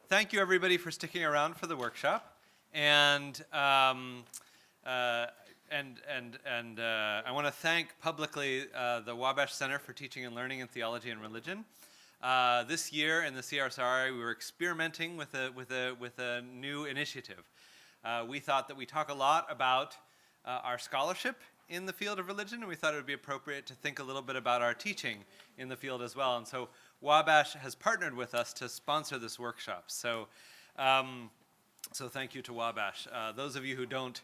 Thank you, everybody, for sticking around for the workshop. And I want to thank publicly the Wabash Center for Teaching and Learning in Theology and Religion. This year in the CRSRI, we were experimenting with a new initiative. We thought that we talk a lot about our scholarship in the field of religion, and we thought it would be appropriate to think a little bit about our teaching in the field as well. And so Wabash has partnered with us to sponsor this workshop. So thank you to Wabash. Those of you who don't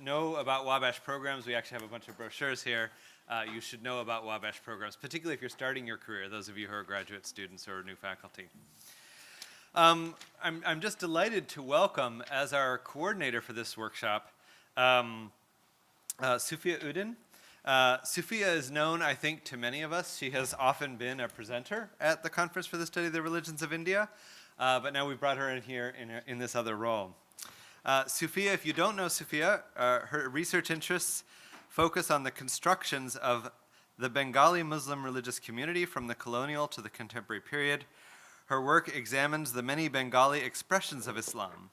know about Wabash programs, we actually have a bunch of brochures here. You should know about Wabash programs, particularly if you're starting your career, those of you who are graduate students or new faculty. I'm just delighted to welcome, as our coordinator for this workshop, Sufia Udin. Sufia is known, I think, to many of us. She has often been a presenter at the Conference for the Study of the Religions of India, but now we've brought her in here in this other role. Sufia, if you don't know Sufia, her research interests focus on the constructions of the Bengali Muslim religious community from the colonial to the contemporary period. Her work examines the many Bengali expressions of Islam.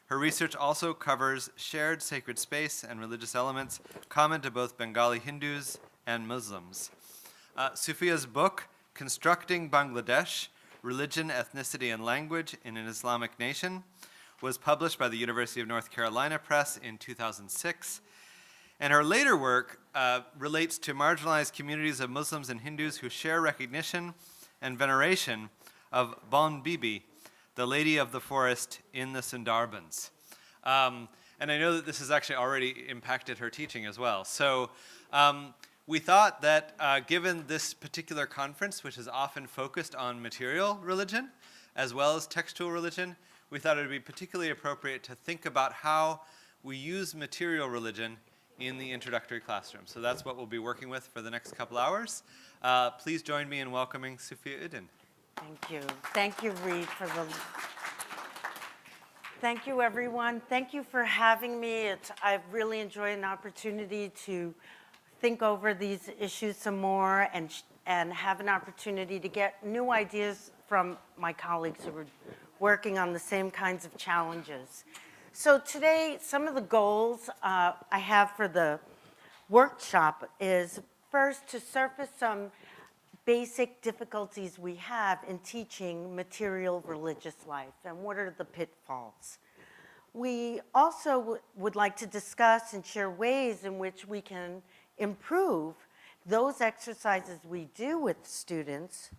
Her research also covers shared sacred space and religious elements common to both Bengali Hindus and Muslims. Sufia's book, Constructing Bangladesh, Religion, Ethnicity, and Language in an Islamic Nation, was published by the University of North Carolina Press in 2006. And her later work relates to marginalized communities of Muslims and Hindus who share recognition and veneration of Bon Bibi, the Lady of the Forest in the Sundarbans. And I know that this has actually already impacted her teaching as well. So we thought that given this particular conference, which is often focused on material religion as well as textual religion, we thought it would be particularly appropriate to think about how we use material religion in the introductory classroom. So that's what we'll be working with for the next couple hours. Please join me in welcoming Sufia Udin. Thank you. Thank you, Reed, for the... Thank you, everyone. Thank you for having me. I've really enjoyed an opportunity to think over these issues some more and have an opportunity to get new ideas from my colleagues who are working on the same kinds of challenges. So today, some of the goals I have for the workshop is first to surface some basic difficulties we have in teaching material religious life and what are the pitfalls. We also would like to discuss and share ways in which we can improve those exercises we do with students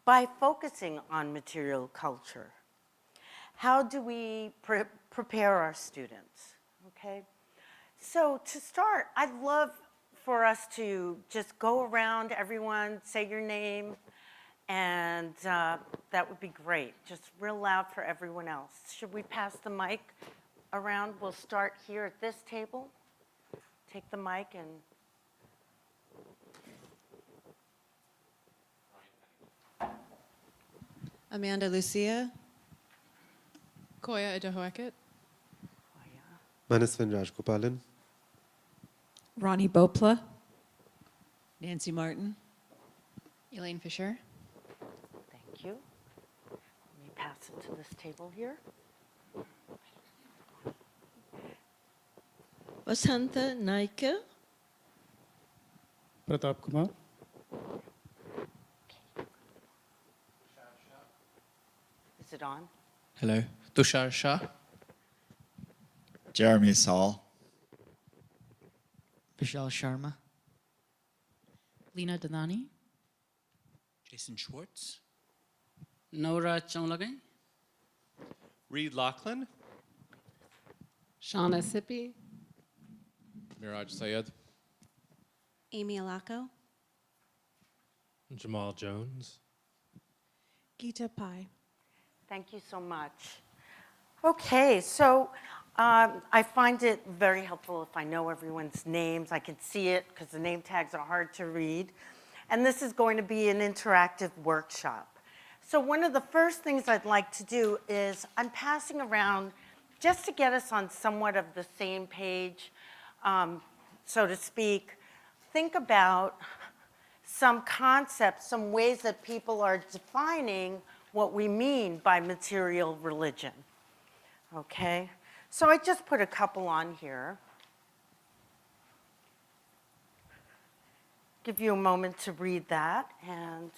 by focusing on material culture. How do we prepare our students, okay? So to start, I'd love for us to just go around, everyone, say your name, and that would be great. Just real loud for everyone else. Should we pass the mic around? We'll start here at this table. Take the mic and... Amanda Lucia. Koya Adehoeket. Manasvin Rajgopalan. Ronnie Bopla. Nancy Martin. Elaine Fisher. Thank you. Let me pass it to this table here. Vasanta Naika. Pratap Kumar. Is it on? Hello. Tushar Shah. Jeremy Saul. Vishal Sharma. Lena Dadani. Jason Schwartz. Nora Chonglagai. Reed Lachlan. Shauna Sippy. Miraj Sayed. Amy Alako. Jamal Jones. Gita Pai. Thank you so much. Okay, so I find it very helpful if I know everyone's names. I can see it because the name tags are hard to read. And this is going to be an interactive workshop. So one of the first things I'd like to do is I'm passing around just to get us on somewhat of the same page, so to speak. Think about some concepts, some ways that people are defining what we mean by material religion. Okay? So I just put a couple on here. Give you a moment to read that. And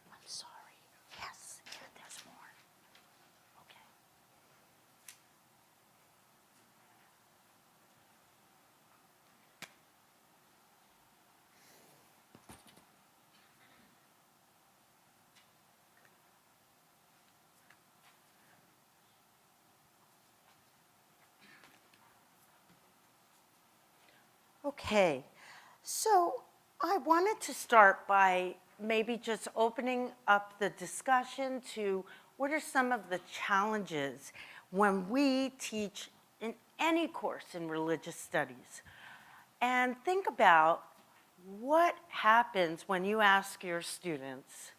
I'm sorry. Yes, there's more. Okay. Okay, so I wanted to start by maybe just opening up the discussion to what are some of the challenges when we teach in any course in religious studies. And think about what happens when you ask your students,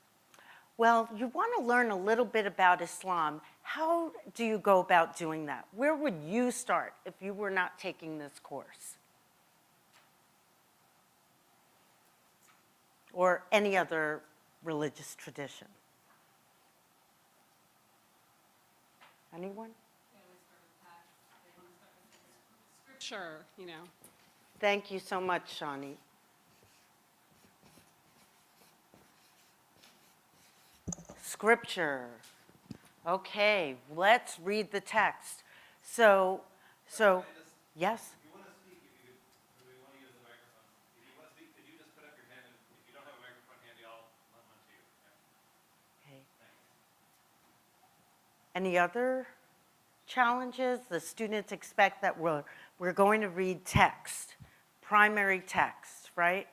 well, you want to learn a little bit about Islam. How do you go about doing that? Where would you start if you were not taking this course? Or any other religious tradition? Anyone? Scripture, you know. Thank you so much, Shawnee. Scripture. Okay, let's read the text. So, yes? If you want to speak, if you could, we want to use the microphone. If you want to speak, could you just put up your hand? And if you don't have a microphone handy, I'll lend one to you. Okay. Any other challenges? The students expect that we're going to read text, primary text, right?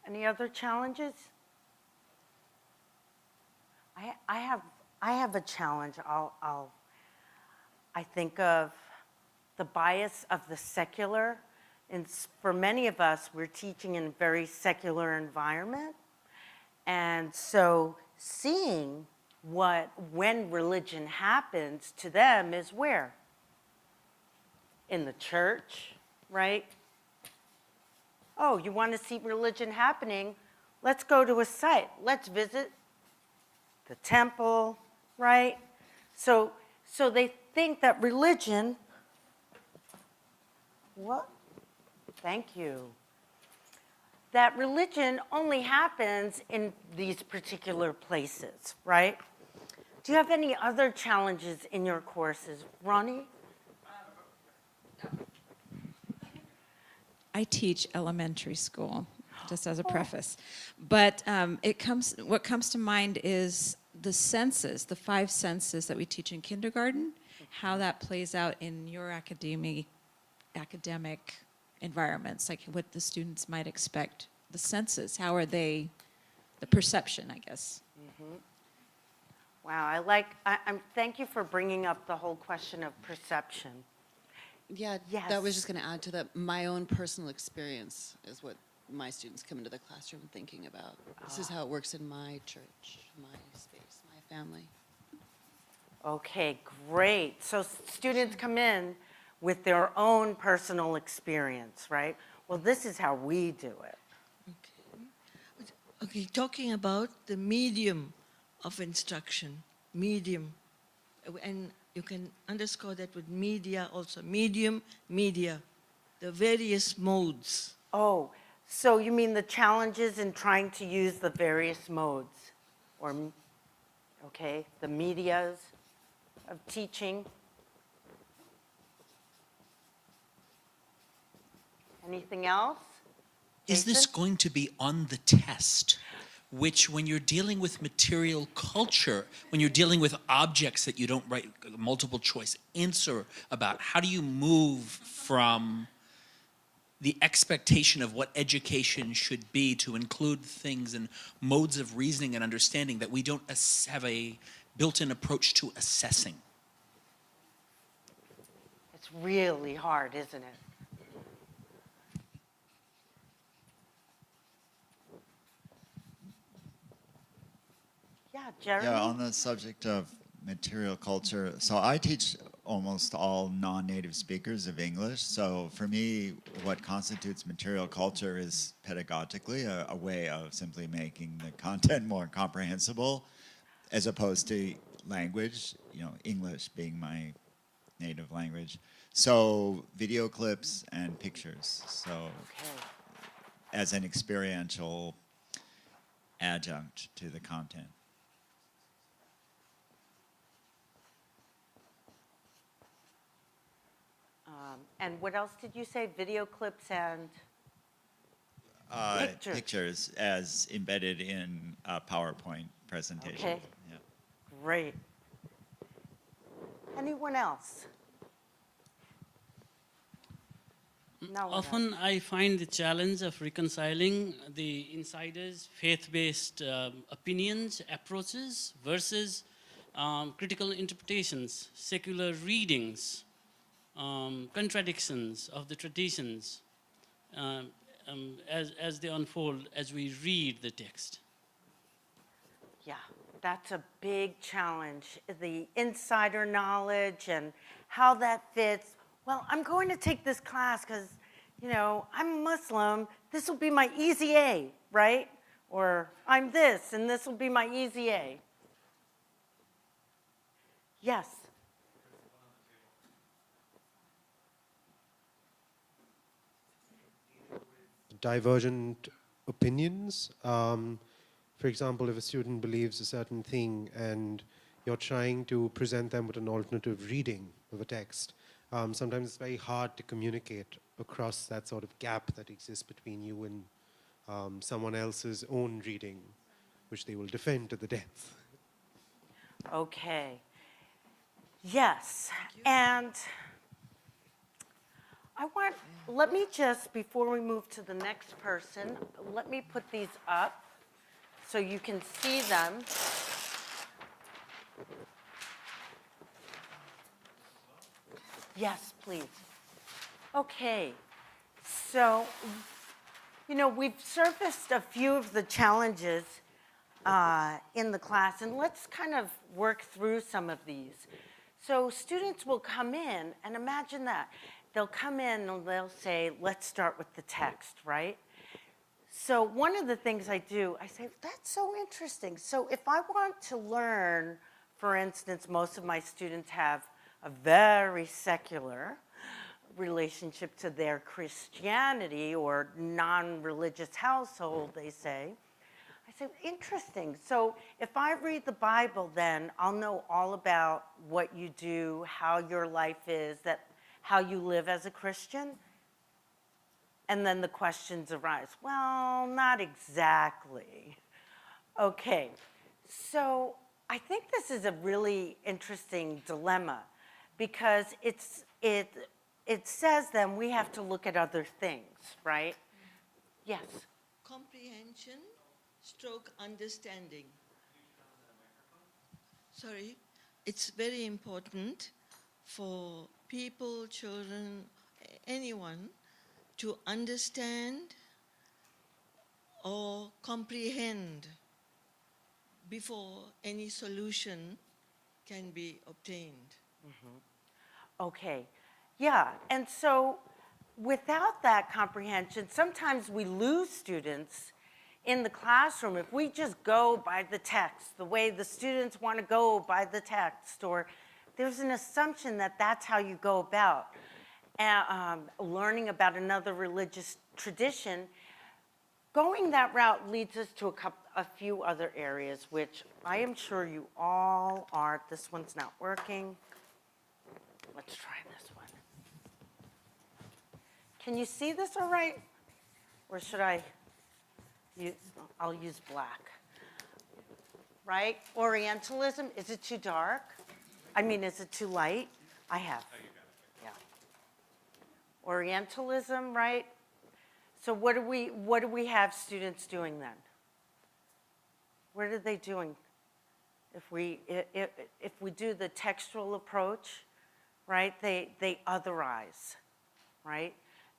Any other challenges? I have a challenge. I think of the bias of the secular. And for many of us, we're teaching in a very secular environment. And so seeing when religion happens to them is where? In the church, right? Oh, you want to see religion happening? Let's go to a site. Let's visit the temple, right? So they think that religion, what? Thank you. That religion only happens in these particular places, right? Do you have any other challenges in your courses? Ronnie? I teach elementary school, just as a preface. But what comes to mind is the senses, the 5 senses that we teach in kindergarten, how that plays out in your academic environments, like what the students might expect. The senses, how are they, the perception, I guess. Mm-hmm. Wow, thank you for bringing up the whole question of perception. Yeah, Yes. that was just going to add to that. My own personal experience is what my students come into the classroom thinking about. This is how it works in my church, my space, my family. Okay, great. So students come in with their own personal experience, right? Well, this is how we do it. Okay, talking about the medium of instruction, medium. And you can underscore that with media also. Medium, media, the various modes. Oh, so you mean the challenges in trying to use the various modes, or, okay, the medias of teaching? Anything else? Is this Jason? going to be on the test? Which, when you're dealing with material culture, when you're dealing with objects that you don't write a multiple choice answer about, how do you move from the expectation of what education should be to include things and modes of reasoning and understanding that we don't have a built-in approach to assessing. It's really hard, isn't it? Yeah, Jeremy? Yeah, on the subject of material culture, so I teach almost all non-native speakers of English. So for me, what constitutes material culture is pedagogically a way of simply making the content more comprehensible, as opposed to language, English being my native language. So video clips and pictures. So Okay. as an experiential adjunct to the content. And what else did you say? Video clips and pictures. Pictures as embedded in a PowerPoint presentation. Okay. Yeah. Great. Anyone else? No. Often I find the challenge of reconciling the insiders' faith-based opinions, approaches versus critical interpretations, secular readings, contradictions of the traditions as they unfold as we read the text. Yeah, that's a big challenge. The insider knowledge and how that fits. Well, I'm going to take this class because, I'm Muslim. This will be my easy A, right? Or I'm this, and this will be my easy A. Yes. Divergent opinions. For example, if a student believes a certain thing and you're trying to present them with an alternative reading of a text, sometimes it's very hard to communicate across that sort of gap that exists between you and someone else's own reading, which they will defend to the death. Okay. Yes. And let me just, before we move to the next person, let me put these up so you can see them. Yes, please. Okay. So, we've surfaced a few of the challenges in the class, and let's kind of work through some of these. So students will come in, and imagine that. They'll come in and they'll say, let's start with the text, right? So one of the things I do, I say, that's so interesting. So if I want to learn, for instance, most of my students have a very secular relationship to their Christianity or non-religious household, they say. I say, interesting. So if I read the Bible, then I'll know all about what you do, how your life is, how you live as a Christian. And then the questions arise. Well, not exactly. Okay, so I think this is a really interesting dilemma because it says then we have to look at other things, right? Yes. Comprehension stroke understanding. Sorry, it's very important for people, children, anyone to understand or comprehend before any solution can be obtained. Okay, yeah, and so without that comprehension, sometimes we lose students in the classroom if we just go by the text, the way the students want to go by the text, or there's an assumption that that's how you go about learning about another religious tradition. Going that route leads us to a few other areas, which I am sure you all are. This one's not working. Let's try this one. Can you see this all right? Or should I'll use black. Right? Orientalism, is it too dark? Is it too light? I have. Yeah. Orientalism, right? So what do we have students doing then? What are they doing? If we do the textual approach, right? They otherize, right?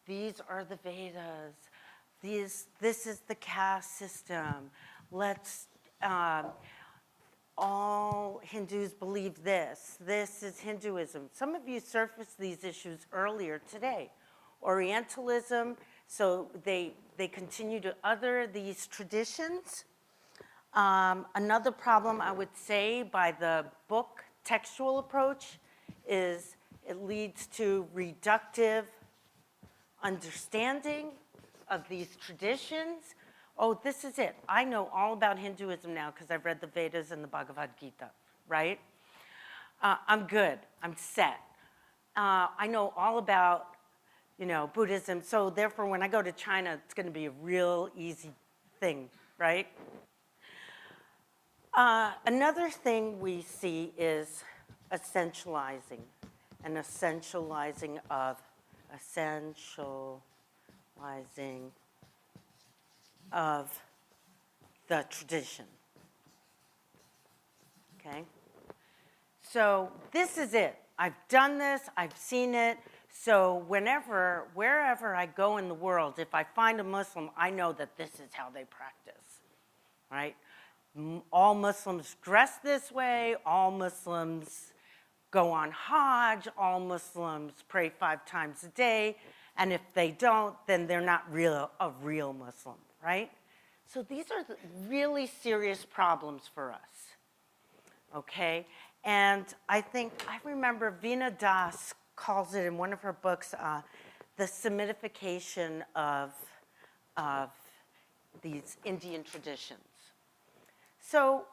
These are the Vedas. This is the caste system. Let's all Hindus believe this. This is Hinduism. Some of you surfaced these issues earlier today. Orientalism, so they continue to other these traditions. Another problem I would say by the book textual approach is it leads to reductive understanding of these traditions. Oh, this is it. I know all about Hinduism now because I've read the Vedas and the Bhagavad Gita, right? I'm good. I'm set. I know all about, Buddhism. So therefore, when I go to China, it's going to be a real easy thing, right? Another thing we see is essentializing, an essentializing of the tradition. Okay? So this is it. I've done this, I've seen it. So wherever I go in the world, if I find a Muslim, I know that this is how they practice, right? All Muslims dress this way, all Muslims go on Hajj, all Muslims pray 5 times a day, and if they don't, then they're not a real Muslim, right? So these are really serious problems for us, okay? And I remember Veena Das calls it in one of her books, the Semitification of these Indian traditions. So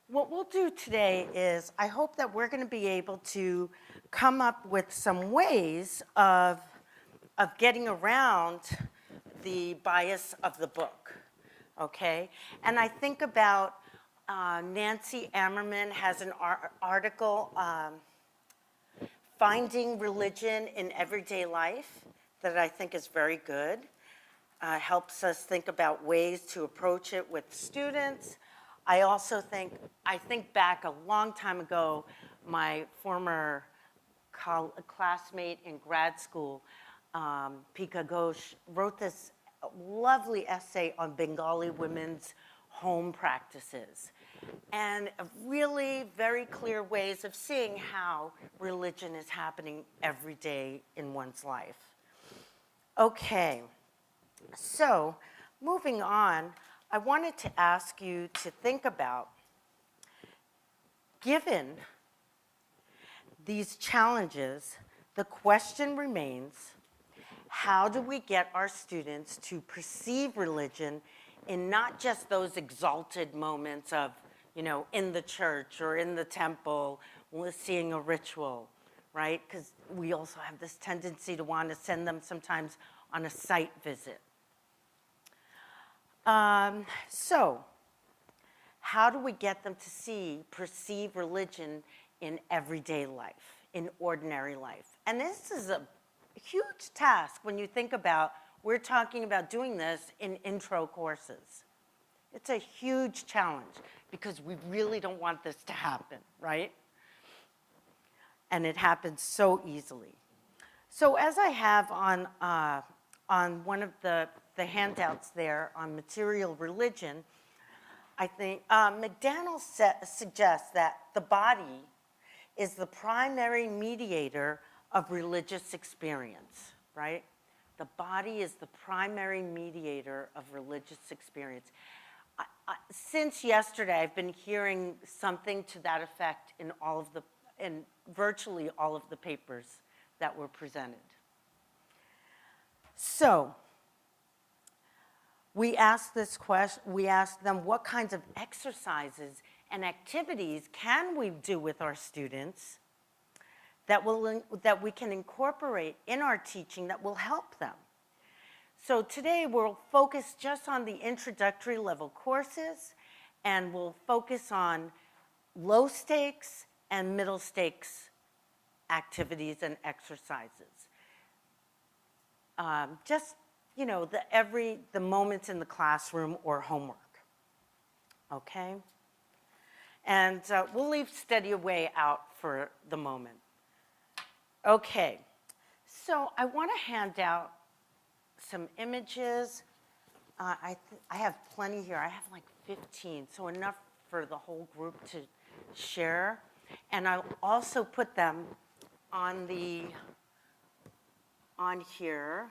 what we'll do today is I hope that we're going to be able to come up with some ways of getting around the bias of the book, okay? And I think about Nancy Ammerman has an article, Finding Religion in Everyday Life, that I think is very good. Helps us think about ways to approach it with students. I also think back a long time ago, my former classmate in grad school, Pika Ghosh, wrote this lovely essay on Bengali women's home practices. And really very clear ways of seeing how religion is happening every day in one's life. Okay, so moving on, I wanted to ask you to think about, given these challenges, the question remains, how do we get our students to perceive religion in not just those exalted moments of, in the church or in the temple, seeing a ritual, right? Because we also have this tendency to want to send them sometimes on a site visit. So, how do we get them to perceive religion in everyday life, in ordinary life? And this is a huge task when you think about, we're talking about doing this in intro courses. It's a huge challenge because we really don't want this to happen, right? And it happens so easily. So as I have on one of the handouts there on material religion, I think McDaniel suggests that the body is the primary mediator of religious experience, right? The body is the primary mediator of religious experience. Since yesterday, I've been hearing something to that effect in virtually all of the papers that were presented. So, we asked them what kinds of exercises and activities can we do with our students that we can incorporate in our teaching that will help them. So today we'll focus just on the introductory level courses, and we'll focus on low stakes and middle stakes activities and exercises. Just you know, the moments in the classroom or homework. Okay? And we'll leave steady away out for the moment. Okay, so I want to hand out some images. I have plenty here. I have like 15, so enough for the whole group to share. And I'll also put them on here.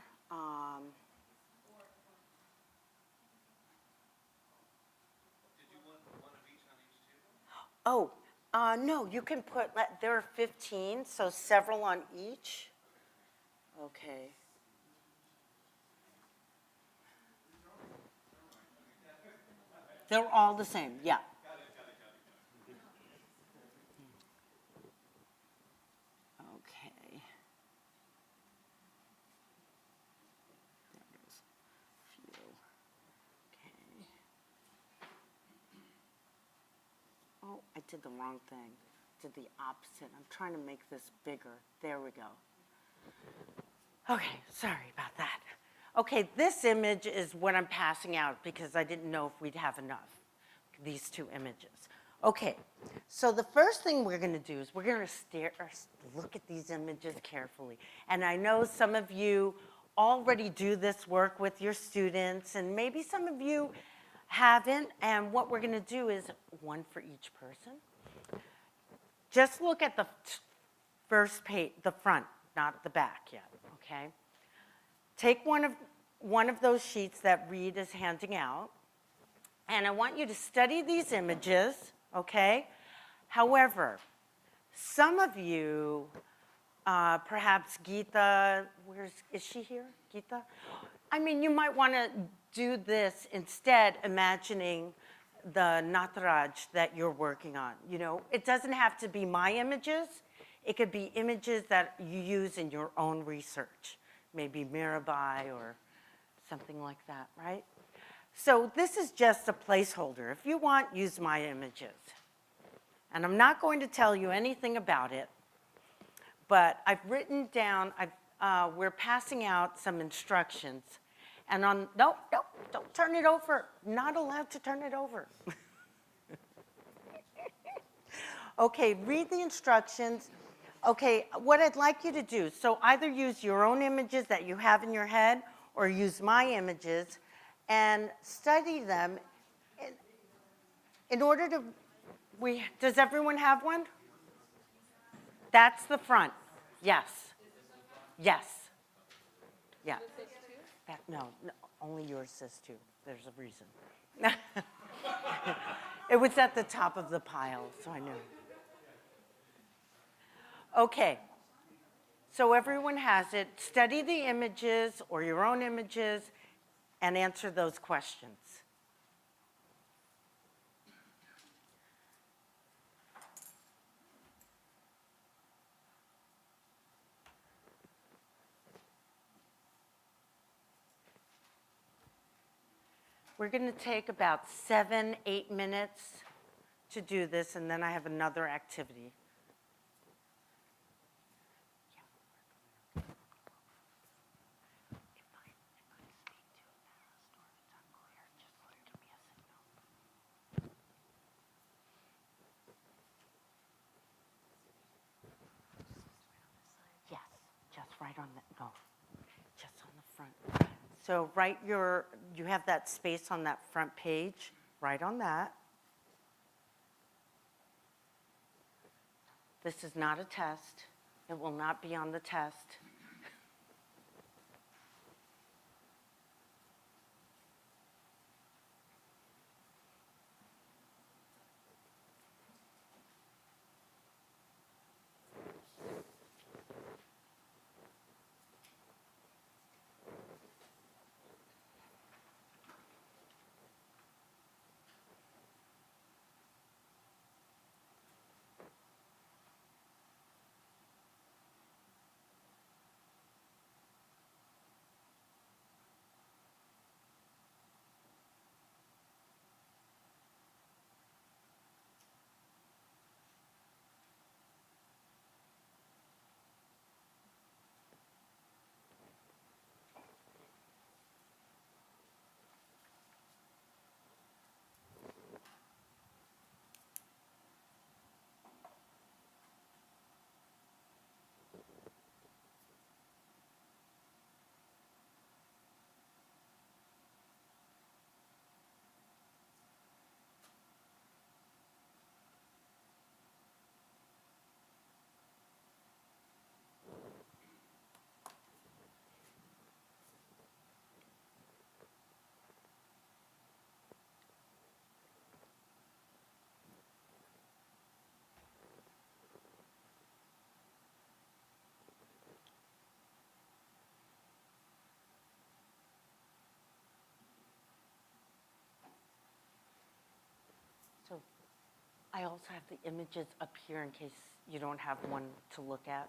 Oh, no, you can put, there are 15, so several on each. Okay. They're all the same, yeah. Okay. There it is. Phew. Okay. Oh, I did the wrong thing. Did the opposite. I'm trying to make this bigger. There we go. Okay, sorry about that. Okay, this image is what I'm passing out because I didn't know if we'd have enough, these two images. Okay, so the first thing we're going to do is we're going to look at these images carefully. And I know some of you already do this work with your students, and maybe some of you haven't. And what we're going to do is one for each person. Just look at the first page, the front, not the back yet, okay? Take one of those sheets that Reed is handing out, and I want you to study these images, okay? However, some of you, perhaps Geeta, is she here, Geeta? I mean, you might want to do this instead, imagining the Nataraj that you're working on. You know, it doesn't have to be my images. It could be images that you use in your own research, maybe Mirabai or something like that, right? So this is just a placeholder. If you want, use my images. And I'm not going to tell you anything about it, but I've written down, we're passing out some instructions. And no, don't turn it over. Not allowed to turn it over. Okay, read the instructions. Okay, what I'd like you to do, so either use your own images that you have in your head or use my images and study them in order to, does everyone have one? That's the front. Yes. Yes. Yeah. No, only yours says two. There's a reason. It was at the top of the pile, so I knew. Okay, so everyone has it. Study the images or your own images and answer those questions. We're going to take about 7-8 minutes to do this, and then I have another activity. Yes, just right on the, no, just on the front. So you have that space on that front page, right on that. This is not a test. It will not be on the test. So I also have the images up here in case you don't have one to look at.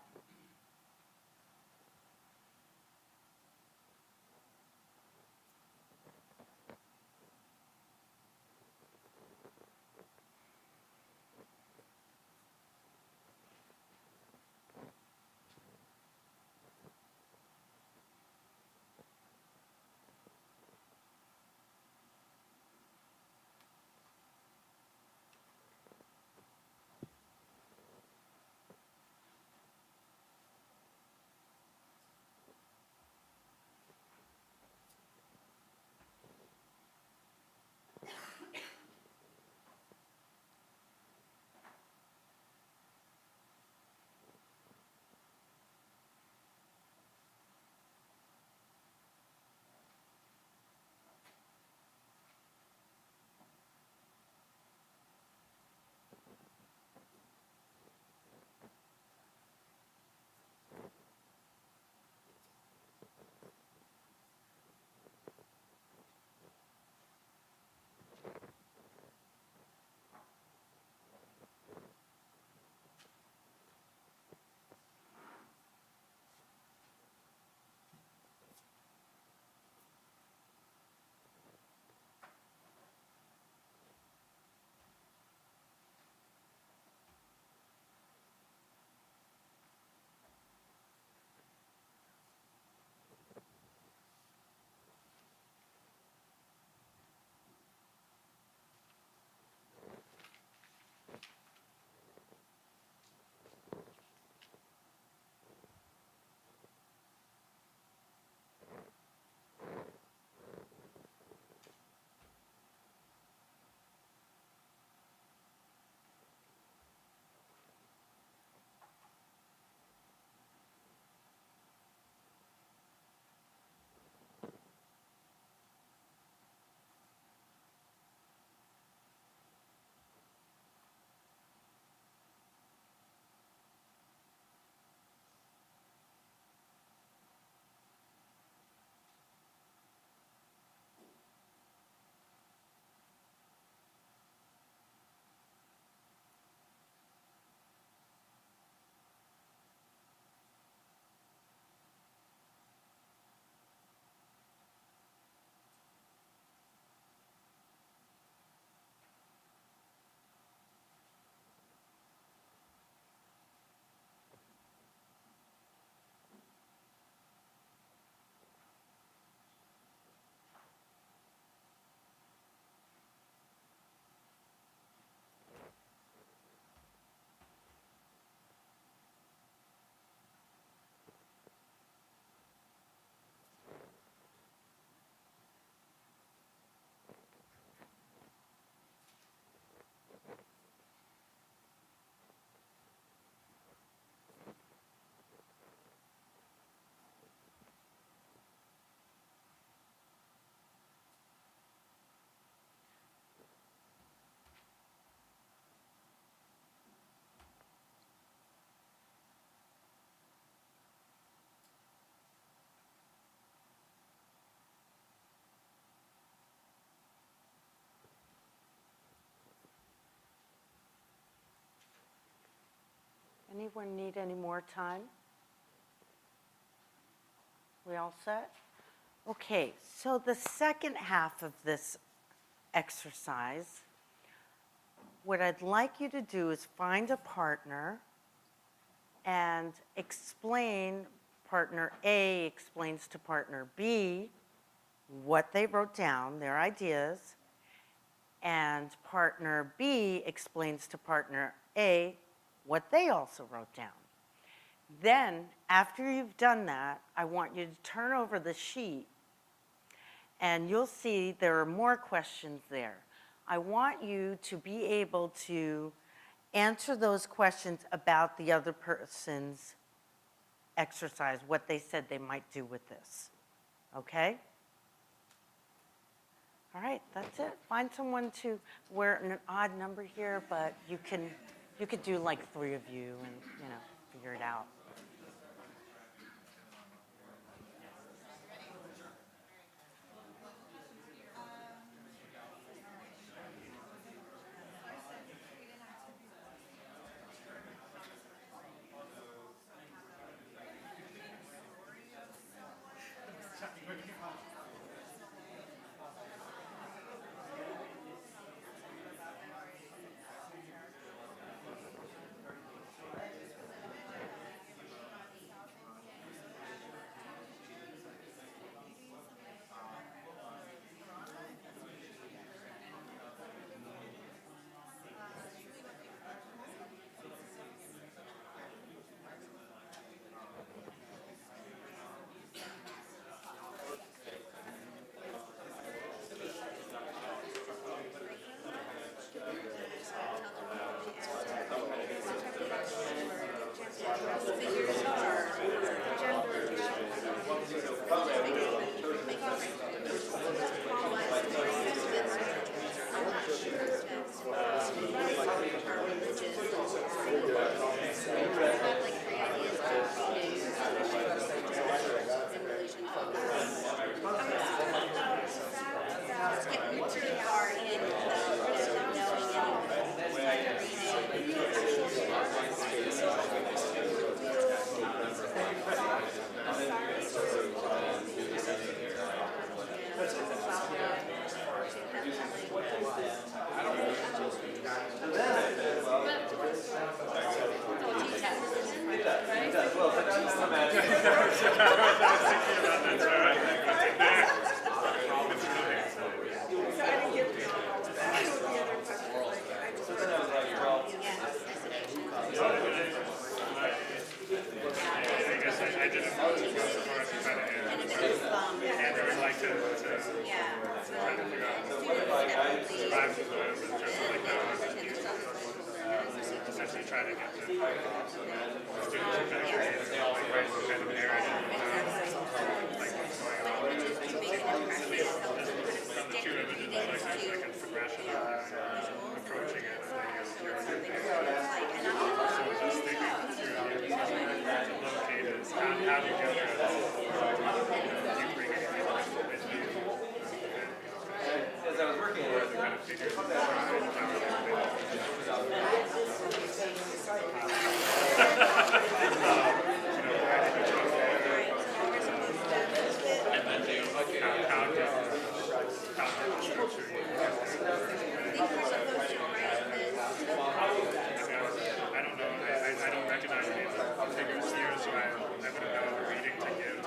Anyone need any more time? We all set? Okay, so the second half of this exercise, what I'd like you to do is find a partner and explain, partner A explains to partner B what they wrote down, their ideas, and partner B explains to partner A what they also wrote down. Then, after you've done that, I want you to turn over the sheet and you'll see there are more questions there. I want you to be able to answer those questions about the other person's exercise, what they said they might do with this. Okay? All right, that's it. Find someone to wear an odd number here, but you could do like 3 of you and, figure it out. Essentially try to get the students to create a kind of narrative like what's going on. From the two images, like there's like a progression of approaching it. So just thinking through locate it, how do you get there? You bring it with you. As I was working with it, kind of figured I don't recognize any of the figures here, so I wouldn't know the reading to give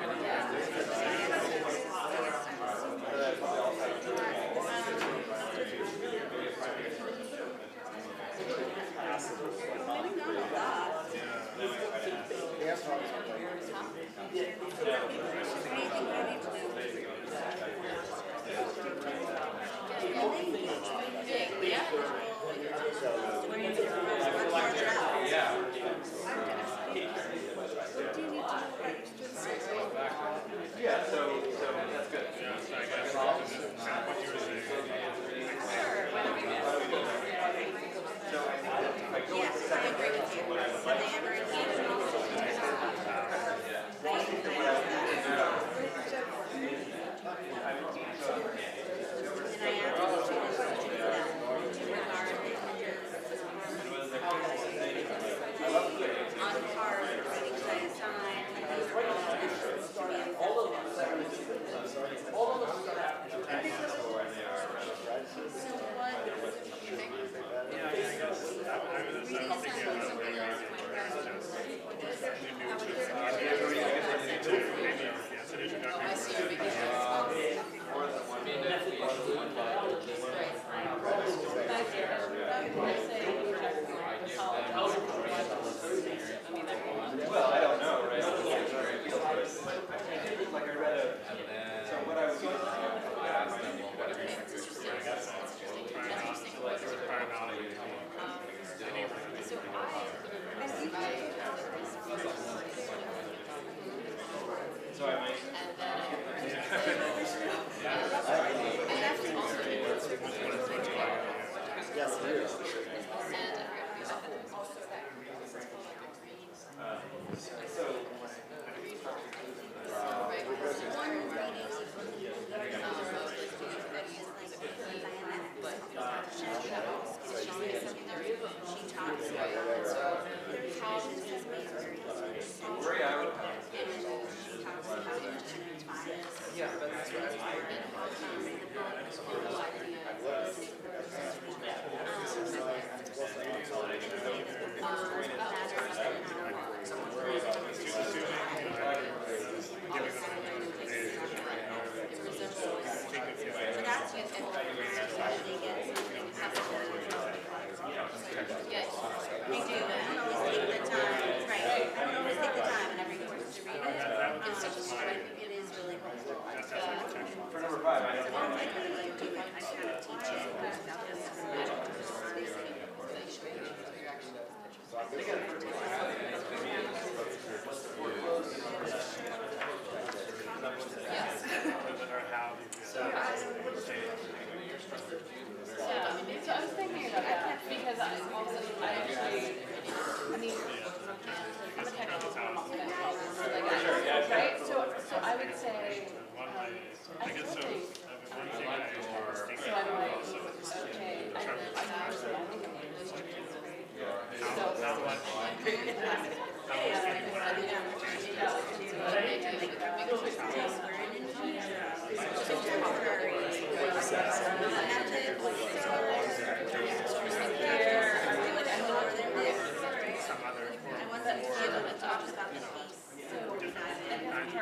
to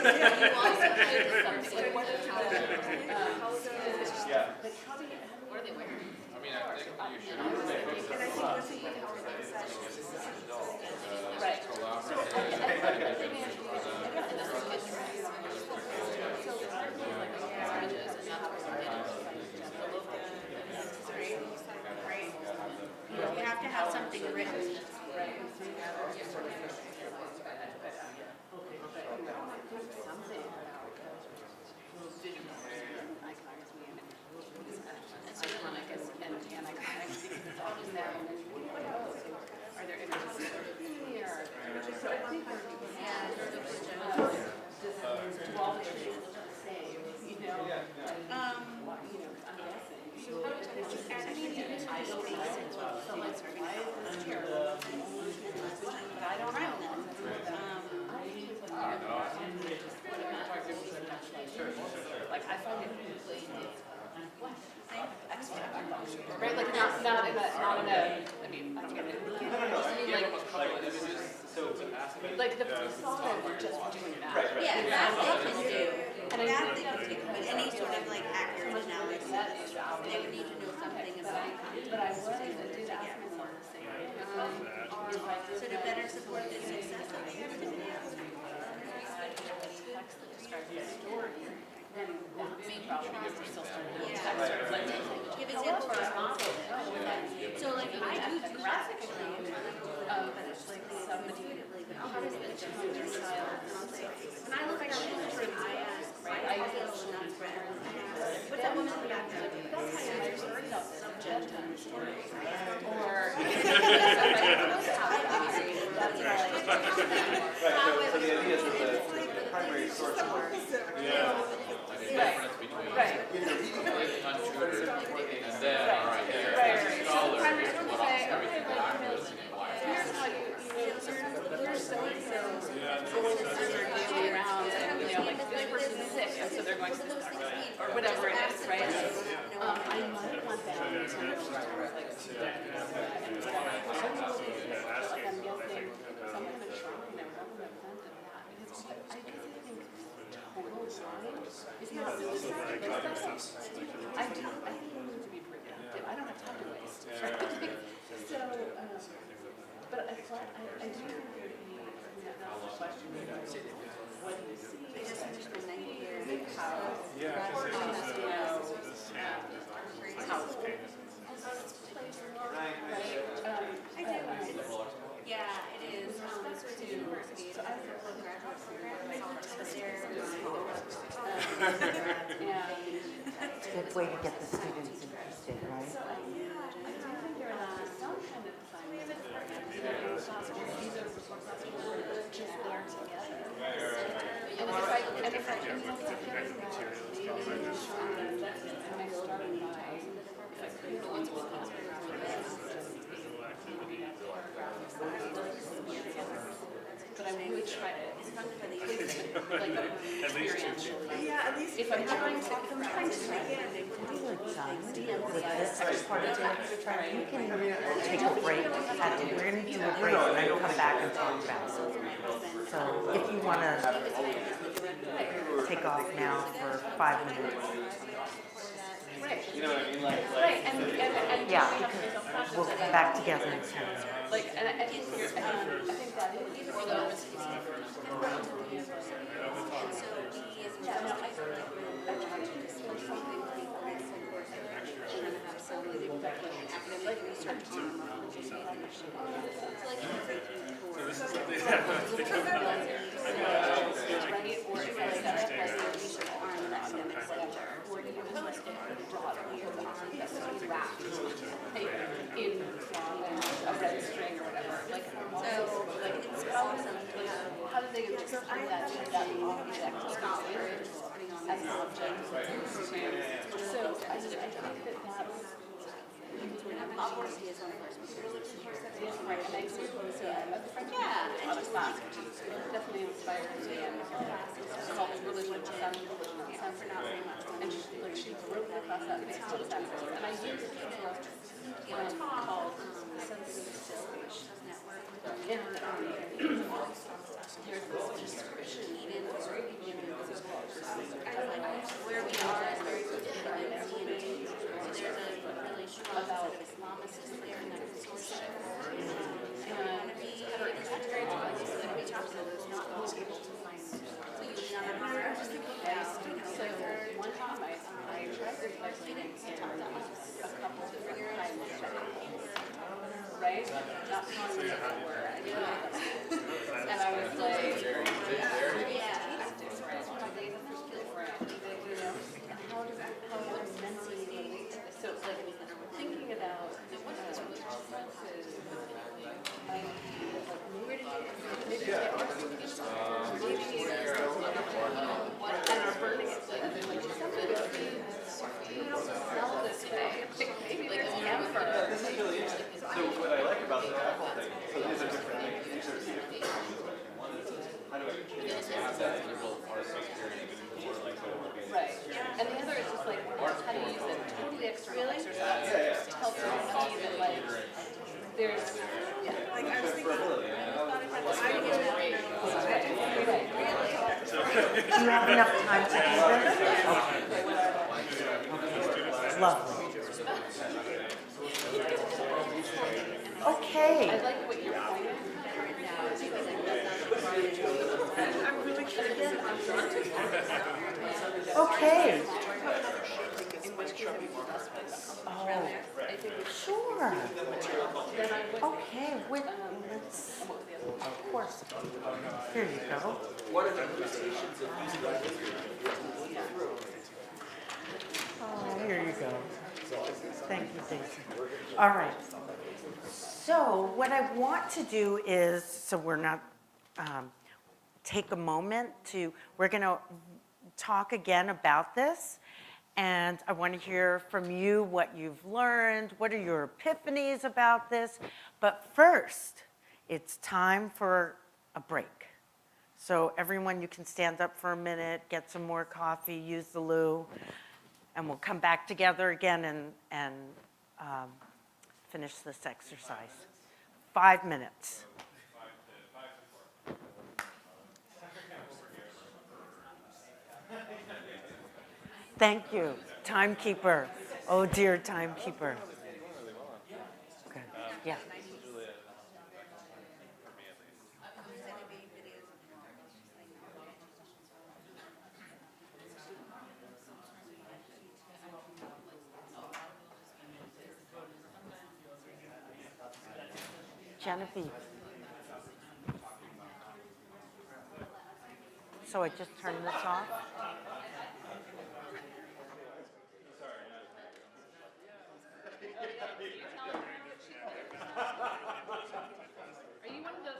You have to have something written. Are there images? So I think but I don't know. Like I find it right, like not in a, I mean, I don't get it. Like the solid just doing that. Yeah, that they can do. That they can do. But any sort of like accurate analysis, they would need to know something about But I was, I did ask myself the same. So to better support the success of the give examples for our model. So like I do graphically, but it's like somebody how does the style? When I look at children, I ask, right? I feel not better. What's that woman in the back there? That's how you learn subject and story. Or that's how So the idea is that the primary source of work. Right. And then, all right, here's scholar, here's what everything that I'm listening to. Here's how you're so-and-so going to their daily rounds and, like, this person's sick, and so they're going to this park, or whatever it is, right? I might want that in terms of, like, and what I'm guessing some of the trauma never represented that, because I think total knowledge is not realistic. I think we need to be productive. I don't have time to waste. So, but I thought, I do think there'd be, that's the question, what do you see? I just finished my 9th year, how, yeah, it is. To university. So I was a graduate program, but It's a good way to get the students interested, right? But I would try to, like, yeah, at least if I'm trying to make it. With this part of it, you can take a break. We're going to do a break and then come back and talk about it. So if you want to take off now for 5 minutes. You know what I mean? Right, and yeah, because we'll come back together in 10 minutes. Like, and I think that is, or the academic research in a red string or whatever. Like, so, like, it's how do they get that object as an object? So, I think that policy is one of our speakers. Right, and I see other class, which is definitely inspired me. And it's called Religion for Not Very Much. And she wrote the class up based on that. And I used it called Sensitive Stillage Network. And there's this description in where we are is very different than so there's a really strong set of Islamists there in that consortium. And that's very difficult. So we talked to those not most able to find so one time I tried replacing a couple different kinds of right? Not telling me what they were. I didn't know them. And I was like, yeah. So it's like thinking about what is where did you and are burning it like you don't sell this way. Maybe like a camphor. So what I like about the Apple thing, so these are different things. These are two different things. One is how do I have that integral part of experience or like what it Right. And the other is just like how to use it totally external exercise to help you see that like there's like I was thinking Do you have enough time to do this? Lovely. Okay. I like what you're pointing I'm really curious. Okay. In which case it would be less with Oh, I think sure. then I would Okay, let's, of course. Here you go. What are the limitations of using that? Oh, here you go. Thank you, Daisy. All right. So what I want to do is, so we're not, take a moment to, we're going to talk again about this. And I want to hear from you what you've learned, what are your epiphanies about this. But first, it's time for a break. So everyone, you can stand up for a minute, get some more coffee, use the loo, and we'll come back together again and finish this exercise. 5 minutes. Thank you, timekeeper. Oh dear, timekeeper. Okay, yeah. Genevieve. So I just turn this off? Are you one of those?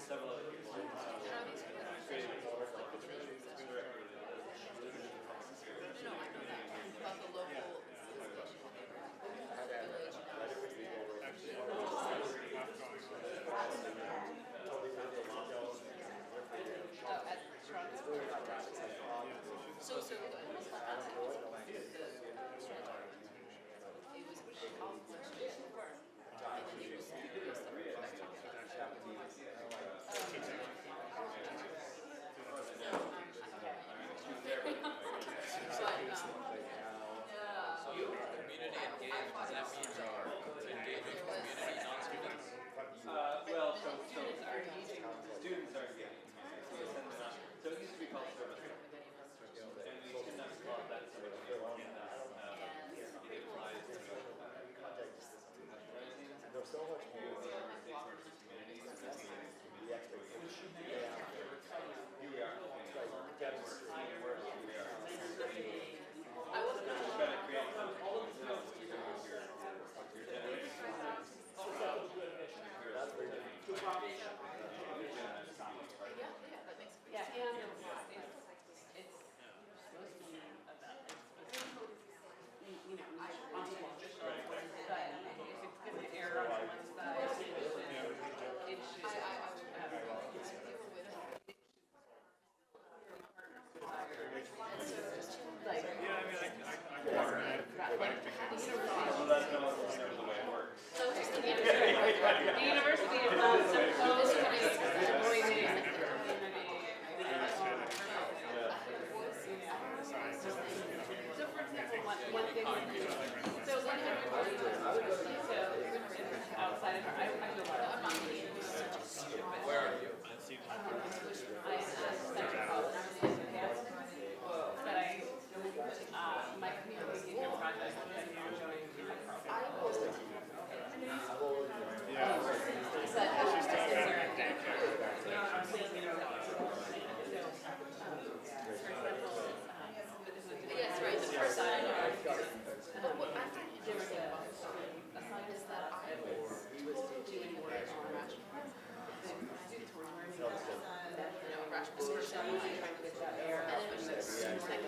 Several other people. Creating a more like the director. No, I know that. About the local at Toronto. So almost like that's it was all work. And then it was Community engaged, does that mean engaging community, non-students? Well, so students are engaging. Students are engaging. So you send them out. So it used to be called service work. And we tend not to call it that so much anymore. It applies to there's so much more community. The expectation. Here we are. Demonstrating where we are. I wasn't Just trying to create something. No, you're generating. Yeah, that makes sense. Yeah, and it's supposed to be about, you know, responsible officials, but if it's going to err on one side, it should. Like, Yeah, I mean, I well, that's no the way it works. So just the university is not supposed to be avoiding the community. So for example, one thing, so one thing so outside of her, I do a lot of Where are you? I Central College, but my community engagement project that you're joining, yes, right, the first side. But what I find interesting about this is that I was doing work on rational. The students were learning about, rational dispersion, trying to get that air, and it was just second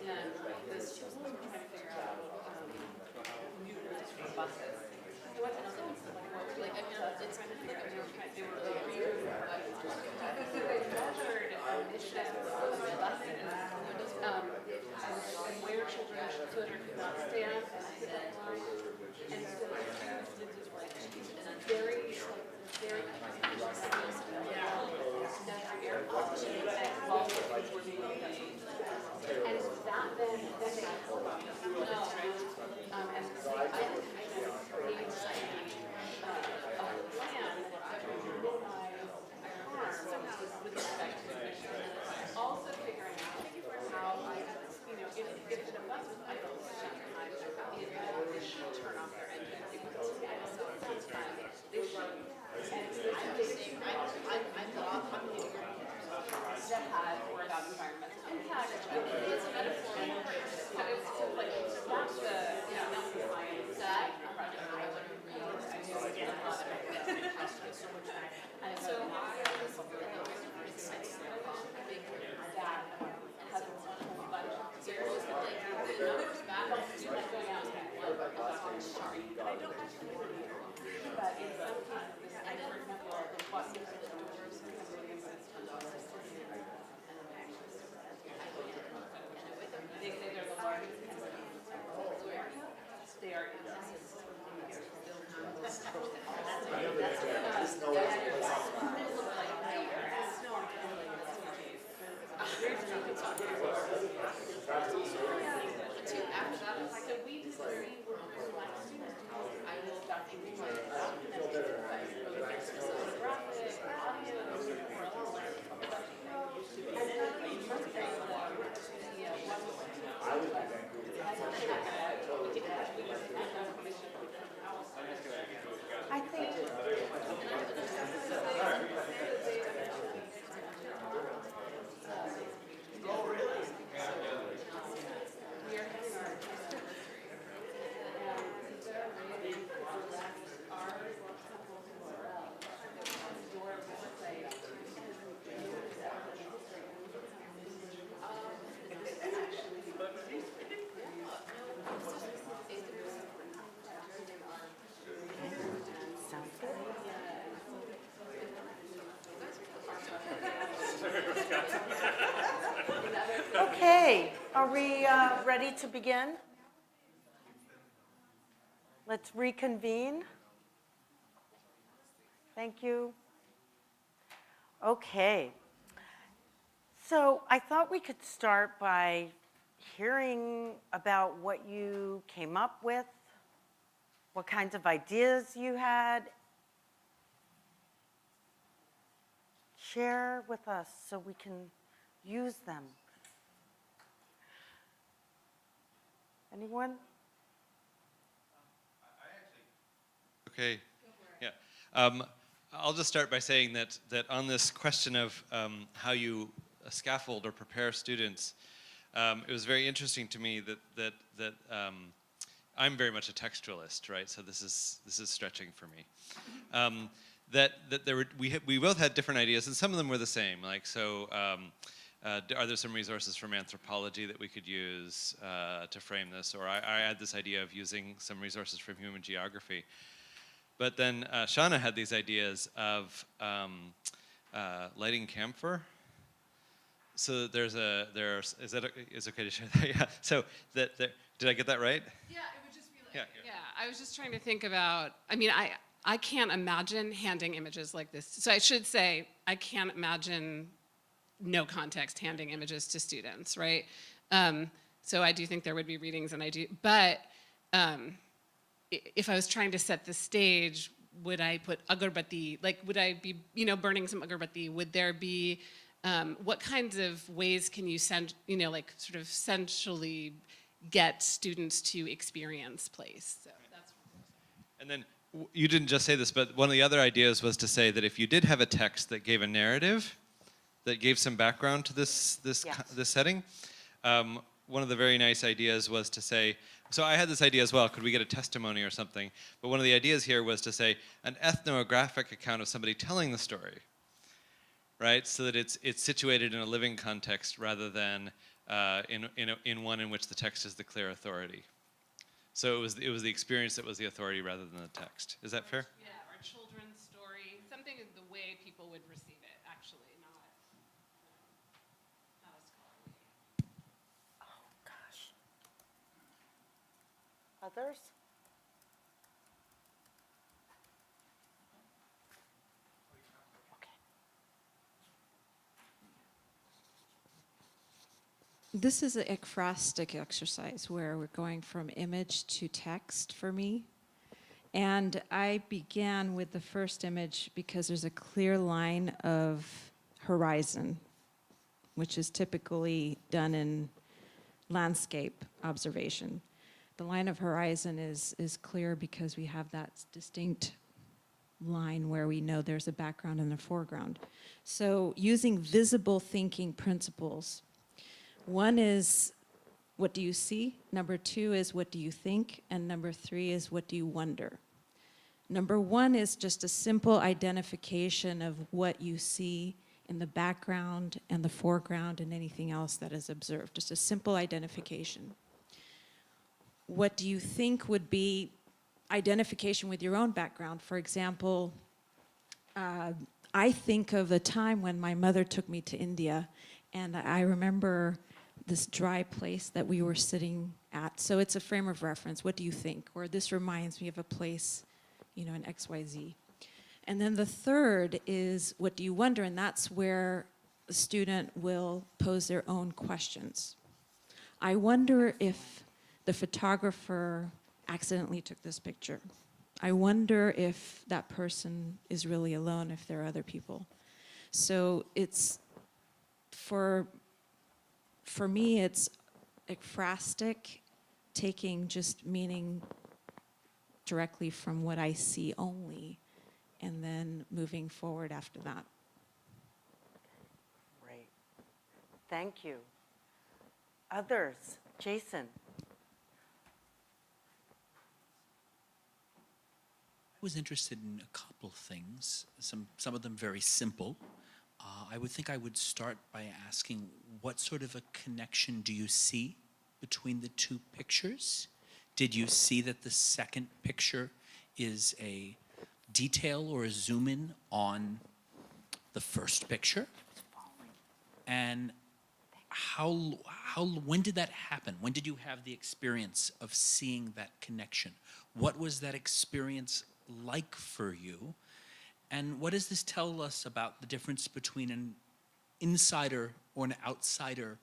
and the students were trying to figure out new rules for buses. What else? Like, I mean, it's kind of like they were reading measured emissions of buses, and where children could or could not stand and sit in line. And so the students did this like very air quality and while things were being made. And that then they told us, no, and so I created a plan that would minimize harm with respect to emissions. Also figuring out how, if the bus was idle, they should turn off their engines. Sometimes they should. And I'm not that had or about environmental impact. It's a metaphor. But it's like that's the science that project I would read. I knew again a lot of it. And so this that has a bunch of zeros that like the numbers back on students going out and I'm sorry, but I don't have to do it. But in some cases, for example, the buses and the doors and they say they're the largest they are in Are we ready to begin? Let's reconvene. Thank you. Okay. So I thought we could start by hearing about what you came up with, what kinds of ideas you had. Share with us so we can use them. Anyone? Okay. Yeah. I'll just start by saying that on this question of how you scaffold or prepare students, it was very interesting to me that I'm very much a textualist, right? So this is stretching for me. That there were we both had different ideas, and some of them were the same. Like so. Are there some resources from anthropology that we could use to frame this? Or I had this idea of using some resources from human geography. But then Shauna had these ideas of lighting camphor. So is it okay to share that? Yeah. So did I get that right? Yeah, it would just be like, yeah, I was just trying to think about, I mean, I can't imagine handing images like this. So I should say, I can't imagine no context handing images to students, right? So I do think there would be readings, and I do, but if I was trying to set the stage, would I put agarbatti, like would I be, burning some agarbatti? Would there be, what kinds of ways can you send, like sort of essentially get students to experience place? So that's. And then you didn't just say this, but one of the other ideas was to say that if you did have a text that gave a narrative, that gave some background to this setting. One of the very nice ideas was to say, so I had this idea as well, could we get a testimony or something? But one of the ideas here was to say an ethnographic account of somebody telling the story, right? So that it's situated in a living context rather than in one in which the text is the clear authority. So it was the experience that was the authority rather than the text. Is that fair? Yeah, or children's story, something of the way people would receive it, actually, not a scholarly. Oh, gosh. Others? This is an ekphrastic exercise where we're going from image to text for me. And I began with the first image because there's a clear line of horizon, which is typically done in landscape observation. The line of horizon is clear because we have that distinct line where we know there's a background and a foreground. So using visible thinking principles, one is, what do you see? Number two is, what do you think? And number three is, what do you wonder? Number one is just a simple identification of what you see in the background and the foreground and anything else that is observed. Just a simple identification. What do you think would be identification with your own background? For example, I think of a time when my mother took me to India, and I remember this dry place that we were sitting at. So it's a frame of reference. What do you think? Or this reminds me of a place, in XYZ. And then the third is, what do you wonder? And that's where the student will pose their own questions. I wonder if the photographer accidentally took this picture. I wonder if that person is really alone, if there are other people. So it's, for me, it's ekphrastic, taking just meaning directly from what I see only, and then moving forward after that. Great. Thank you. Others? Jason? I was interested in a couple things, some of them very simple. I would think I would start by asking, what sort of a connection do you see between the two pictures? Did you see that the second picture is a detail or a zoom in on the first picture? And when did that happen? When did you have the experience of seeing that connection? What was that experience like for you? And what does this tell us about the difference between an insider or an outsider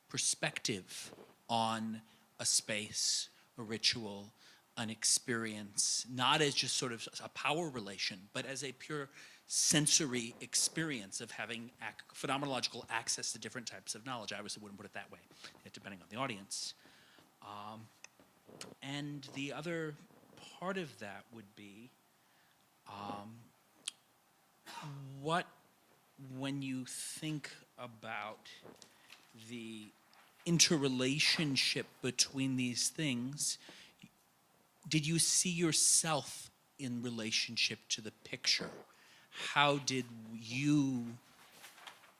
perspective on a space, a ritual, an experience, not as just sort of a power relation, but as a pure sensory experience of having phenomenological access to different types of knowledge? I obviously wouldn't put it that way, depending on the audience. And the other part of that would be when you think about the interrelationship between these things, did you see yourself in relationship to the picture? How did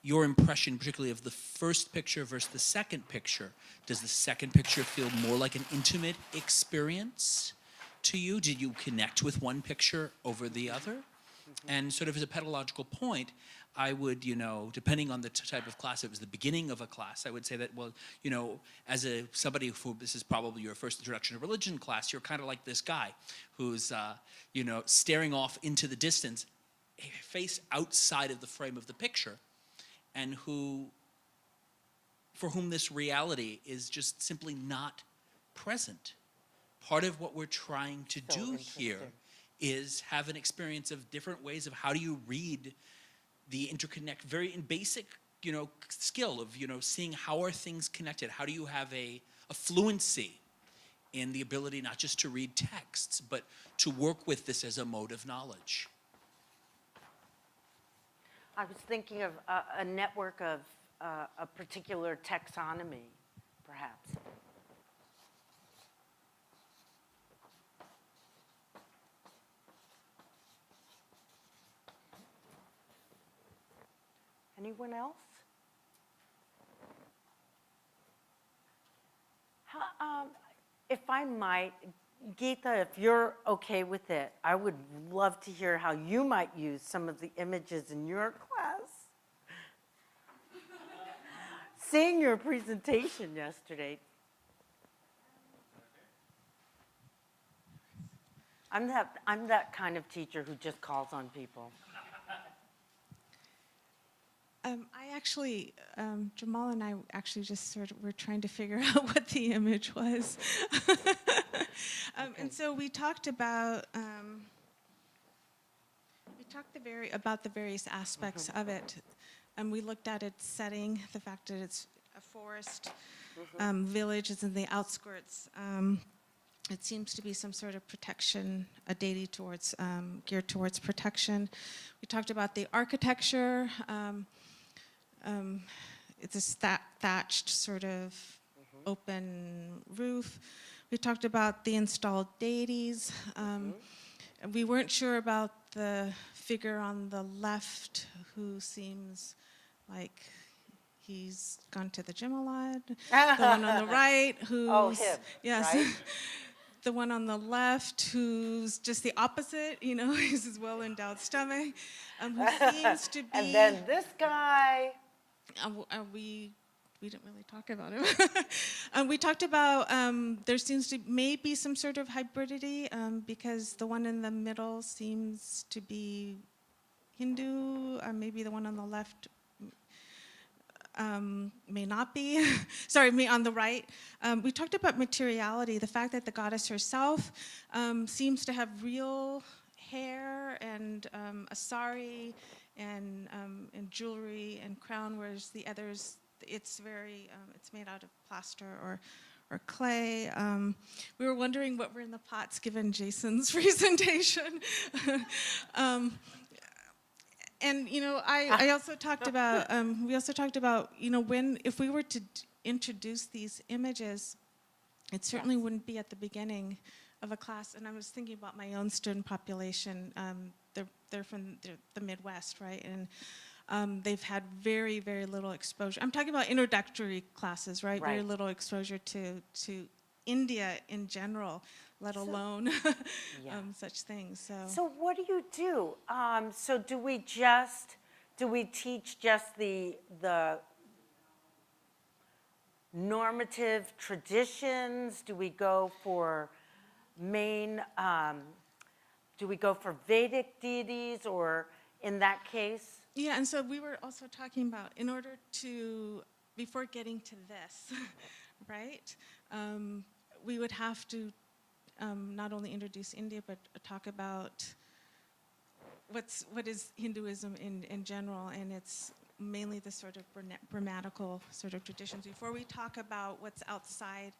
your impression, particularly of the first picture versus the second picture, does the second picture feel more like an intimate experience to you? Did you connect with one picture over the other? And sort of as a pedagogical point, I would, depending on the type of class, it was the beginning of a class, I would say that, well, as somebody who, this is probably your first introduction to religion class, you're kind of like this guy who's, staring off into the distance, face outside of the frame of the picture, and for whom this reality is just simply not present. Part of what we're trying to do here is have an experience of different ways of how do you read the interconnect, very basic, skill of, seeing how are things connected. How do you have a fluency in the ability not just to read texts, but to work with this as a mode of knowledge? I was thinking of a network of a particular taxonomy, perhaps. Anyone else? If I might, Geeta, if you're okay with it, I would love to hear how you might use some of the images in your class. Seeing your presentation yesterday. I'm that kind of teacher who just calls on people. I actually, Jamal and I actually just sort of were trying to figure out what the image was. And so we talked about the various aspects of it. And we looked at its setting, the fact that it's a forest village, is in the outskirts. It seems to be some sort of protection, a deity geared towards protection. We talked about the architecture. It's a thatched sort of open roof. We talked about the installed deities. We weren't sure about the figure on the left who seems like he's gone to the gym a lot. The one on the right who's... him, yes. right? The one on the left who's just the opposite, he's his well-endowed stomach, who seems to be... And then this guy... we didn't really talk about him. We talked about there seems to maybe some sort of hybridity because the one in the middle seems to be Hindu, maybe the one on the left may not be. Sorry, on the right. We talked about materiality, the fact that the goddess herself seems to have real hair and a sari and jewelry and crown, whereas the others, it's made out of plaster or clay. We were wondering what were in the pots given Jason's presentation. And I also talked about we also talked about if we were to introduce these images, it certainly wouldn't be at the beginning of a class. And I was thinking about my own student population. They're from the Midwest, right? And they've had very, very little exposure. I'm talking about introductory classes, right? Very little exposure to India in general, let alone such things. So what do you do? So do we teach just the normative traditions? Do we go for do we go for Vedic deities, or in that case? Yeah, and so we were also talking about, in order to, before getting to this, right, we would have to not only introduce India, but talk about what is Hinduism in general, and it's mainly the sort of grammatical sort of traditions. Before we talk about what's outside,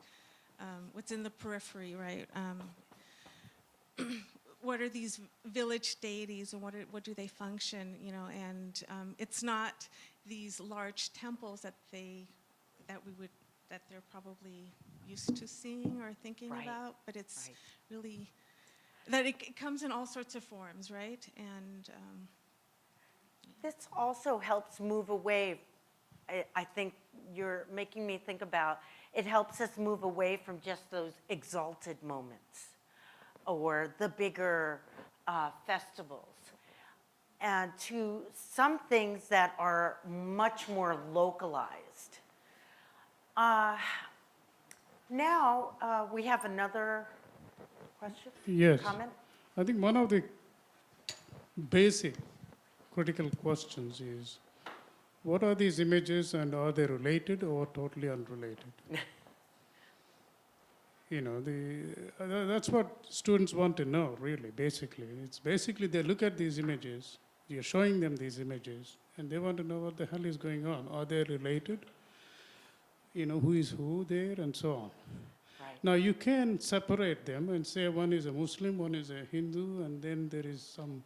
what's in the periphery, right? What are these village deities, and what do they function, you know? And it's not these large temples that they're probably used to seeing or thinking about, but it's really that it comes in all sorts of forms, right? And this also helps move away. I think you're making me think about, it helps us move away from just those exalted moments or the bigger festivals, and to some things that are much more localized. Now we have another question? Yes. Comment? I think one of the basic critical questions is, what are these images, and are they related or totally unrelated? You know, that's what students want to know, really, basically. It's basically they look at these images, you're showing them these images, and they want to know what the hell is going on. Are they related? You know, who is who there, and so on. Now, you can separate them and say one is a Muslim, one is a Hindu, and then there is some,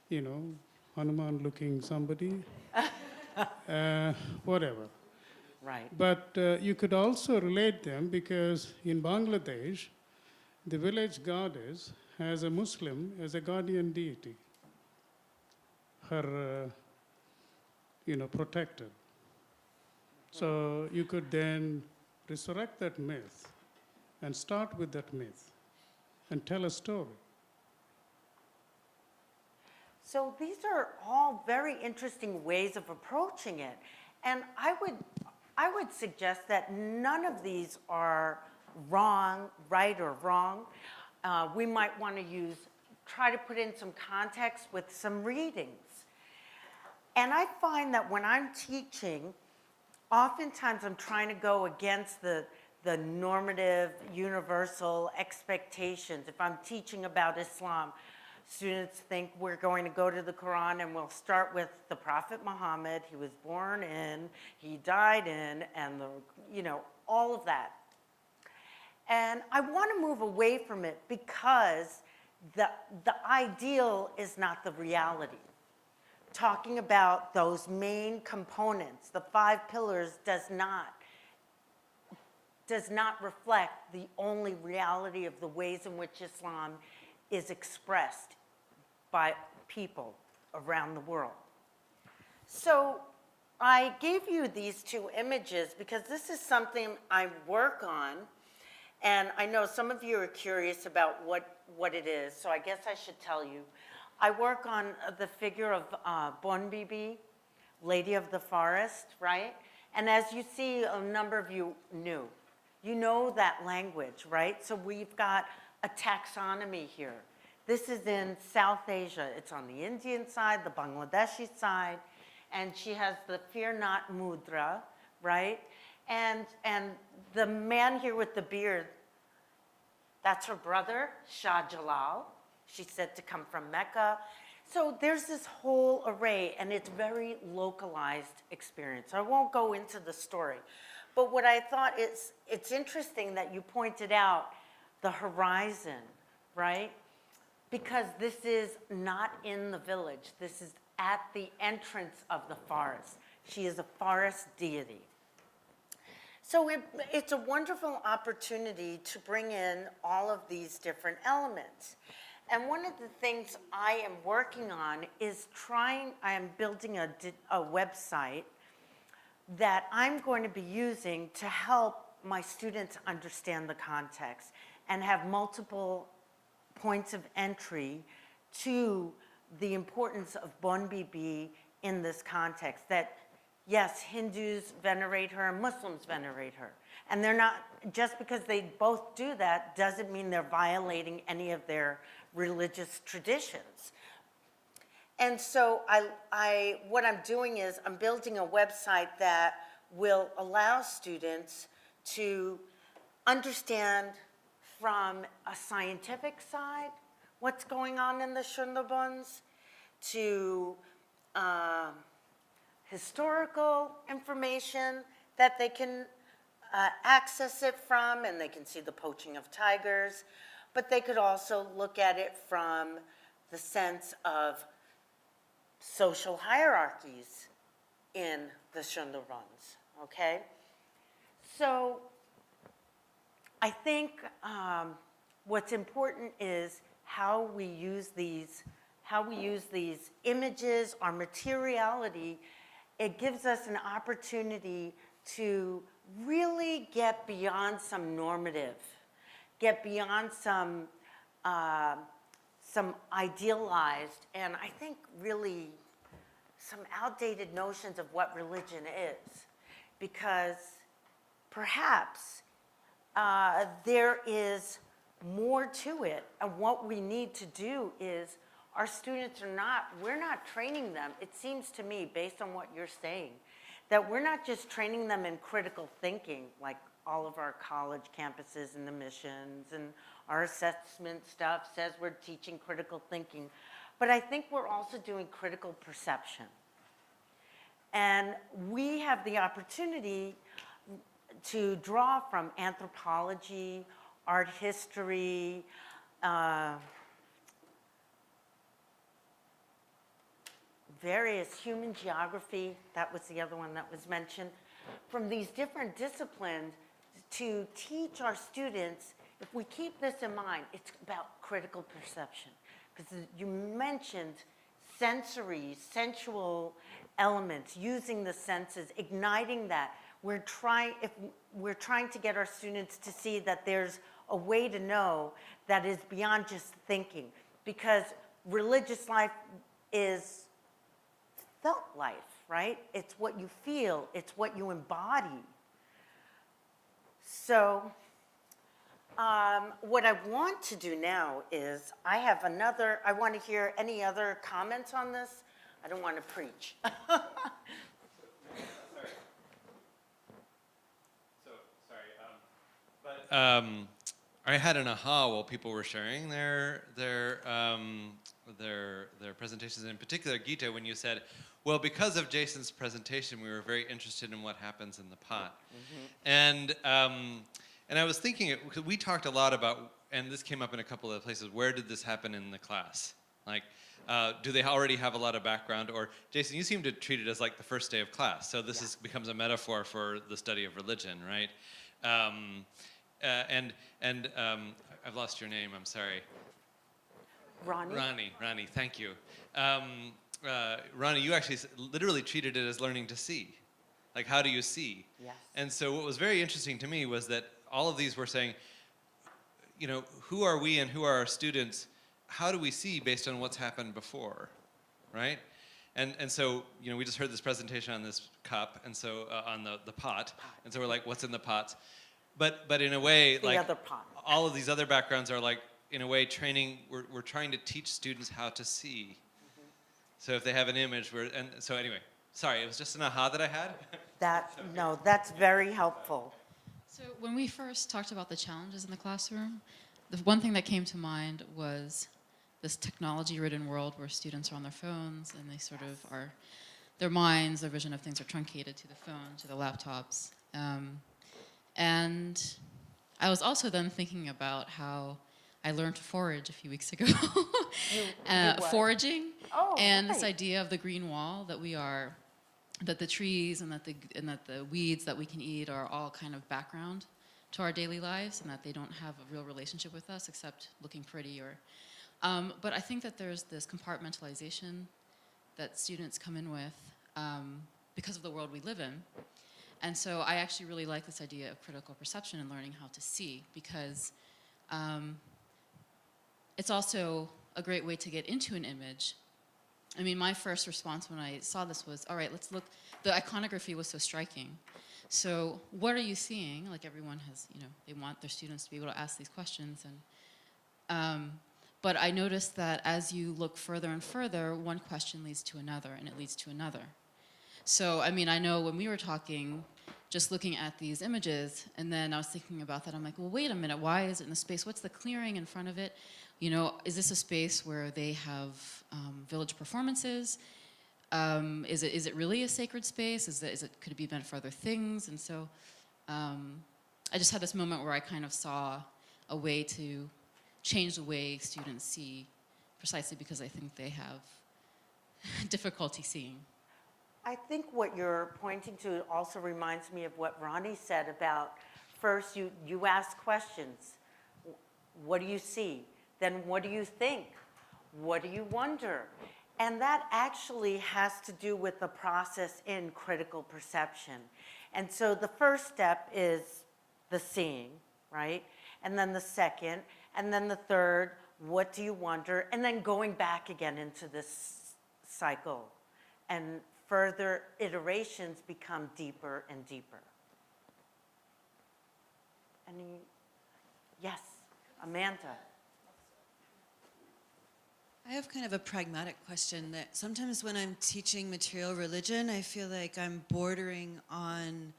you know, Hanuman-looking somebody, whatever. Right. But you could also relate them, because in Bangladesh, the village goddess has a Muslim as a guardian deity, her, you know, protector. So you could then resurrect that myth and start with that myth and tell a story. So these are all very interesting ways of approaching it. And I would suggest that none of these are wrong, right or wrong. We might want to try to put in some context with some readings. And I find that when I'm teaching, oftentimes I'm trying to go against the normative, universal expectations. If I'm teaching about Islam, students think we're going to go to the Quran and we'll start with the Prophet Muhammad. He was born in, he died in, and all of that. And I want to move away from it because the ideal is not the reality. Talking about those main components, the 5 pillars, does not reflect the only reality of the ways in which Islam is expressed by people around the world. So I gave you these 2 images because this is something I work on, and I know some of you are curious about what it is, so I guess I should tell you. I work on the figure of Bon Bibi, Lady of the Forest, right? And as you see, a number of you knew. You know that language, right? So we've got a taxonomy here. This is in South Asia. It's on the Indian side, the Bangladeshi side, and she has the fear not mudra, right? And the man here with the beard, that's her brother, Shah Jalal. She's said to come from Mecca. So there's this whole array, and it's very localized experience. I won't go into the story. But what I thought is, it's interesting that you pointed out the horizon, right? Because this is not in the village. This is at the entrance of the forest. She is a forest deity. So it's a wonderful opportunity to bring in all of these different elements. And one of the things I am working on is I am building a website that I'm going to be using to help my students understand the context and have multiple points of entry to the importance of Bon Bibi in this context. That, yes, Hindus venerate her, Muslims venerate her. And they're not, just because they both do that doesn't mean they're violating any of their religious traditions. And so what I'm doing is I'm building a website that will allow students to understand from a scientific side what's going on in the Sundarbans, to historical information that they can access it from, and they can see the poaching of tigers, but they could also look at it from the sense of social hierarchies in the Sundarbans, okay? So I think what's important is how we use these images, our materiality. It gives us an opportunity to really get beyond some normative, get beyond some idealized, and I think really some outdated notions of what religion is. Because perhaps there is more to it, and what we need to do is our students we're not training them, it seems to me, based on what you're saying, that we're not just training them in critical thinking, like all of our college campuses and the missions and our assessment stuff says we're teaching critical thinking, but I think we're also doing critical perception. And we have the opportunity to draw from anthropology, art history, various human geography, that was the other one that was mentioned, from these different disciplines to teach our students, if we keep this in mind, it's about critical perception. Because you mentioned sensory, sensual elements, using the senses, igniting that. We're trying to get our students to see that there's a way to know that is beyond just thinking. Because religious life is felt life, right? It's what you feel, it's what you embody. So what I want to do now is I want to hear any other comments on this. I don't want to preach. I had an aha while people were sharing their presentations, in particular, Gita, when you said, well, because of Jason's presentation, we were very interested in what happens in the pot. Mm-hmm. And I was thinking, because we talked a lot about, and this came up in a couple of places, where did this happen in the class? Like, do they already have a lot of background? Or, Jason, you seem to treat it as like the first day of class, so this becomes a metaphor for the study of religion, right? I've lost your name, I'm sorry. Ronnie. Ronnie, thank you. Ronnie, you actually literally treated it as learning to see. Like, how do you see? Yes. And so what was very interesting to me was that all of these were saying, you know, who are we and who are our students? How do we see based on what's happened before, right? And so, you know, we just heard this presentation on this cup, and so on the pot, and so we're like, what's in the pot? But in a way, the like other pot. All of these other backgrounds are like, in a way, training. We're trying to teach students how to see. Mm-hmm. So if they have an image, so anyway, sorry, it was just an aha that I had. No, that's very helpful. So when we first talked about the challenges in the classroom, the one thing that came to mind was this technology-ridden world where students are on their phones and they sort of are, their minds, their vision of things are truncated to the phone, to the laptops. And I was also then thinking about how I learned to forage a few weeks ago. Foraging. Oh, and right. this idea of the green wall, that the trees and that the weeds that we can eat are all kind of background to our daily lives, and that they don't have a real relationship with us except looking pretty. But I think that there's this compartmentalization that students come in with because of the world we live in. And so I actually really like this idea of critical perception and learning how to see, because it's also a great way to get into an image I mean, my first response when I saw this was, all right, let's look. The iconography was so striking. So what are you seeing? Like everyone has, they want their students to be able to ask these questions. But I noticed that as you look further and further, one question leads to another, and it leads to another. So, I mean, I know when we were talking, just looking at these images, and then I was thinking about that, I'm like, well, wait a minute, why is it in the space? What's the clearing in front of it? Is this a space where they have village performances? Is it really a sacred space? Could it be meant for other things? And so I just had this moment where I kind of saw a way to change the way students see, precisely because I think they have difficulty seeing. I think what you're pointing to also reminds me of what Ronnie said about first you ask questions. What do you see? Then what do you think? What do you wonder? And that actually has to do with the process in critical perception. And so the first step is the seeing, right? And then the second, and then the third, what do you wonder? And then going back again into this cycle. And further iterations become deeper and deeper. Yes, Amanda. I have kind of a pragmatic question that sometimes when I'm teaching material religion, I feel like I'm bordering on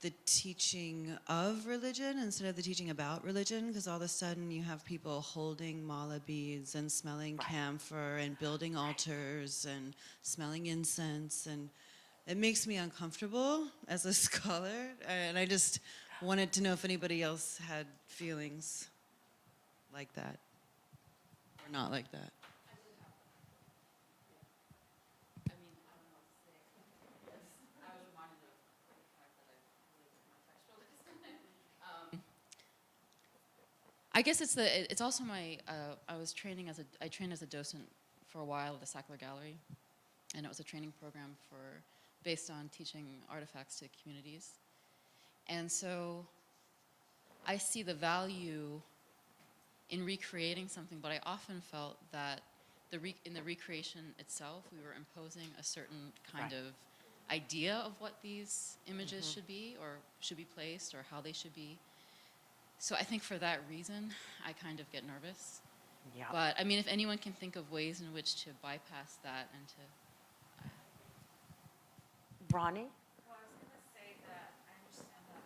the teaching of religion instead of the teaching about religion, because all of a sudden you have people holding mala beads and smelling camphor and building altars and smelling incense, and it makes me uncomfortable as a scholar, and I just wanted to know if anybody else had feelings like that or not like that. I guess it's also my, I trained as a docent for a while at the Sackler Gallery, and it was a training program based on teaching artifacts to communities. And so I see the value in recreating something, but I often felt that in the recreation itself, we were imposing a certain kind of idea of what these images should be, or should be placed, or how they should be. So I think for that reason, I kind of get nervous. Yeah. But I mean, if anyone can think of ways in which to bypass that and to... Ronnie? Well, I was going to say that I understand that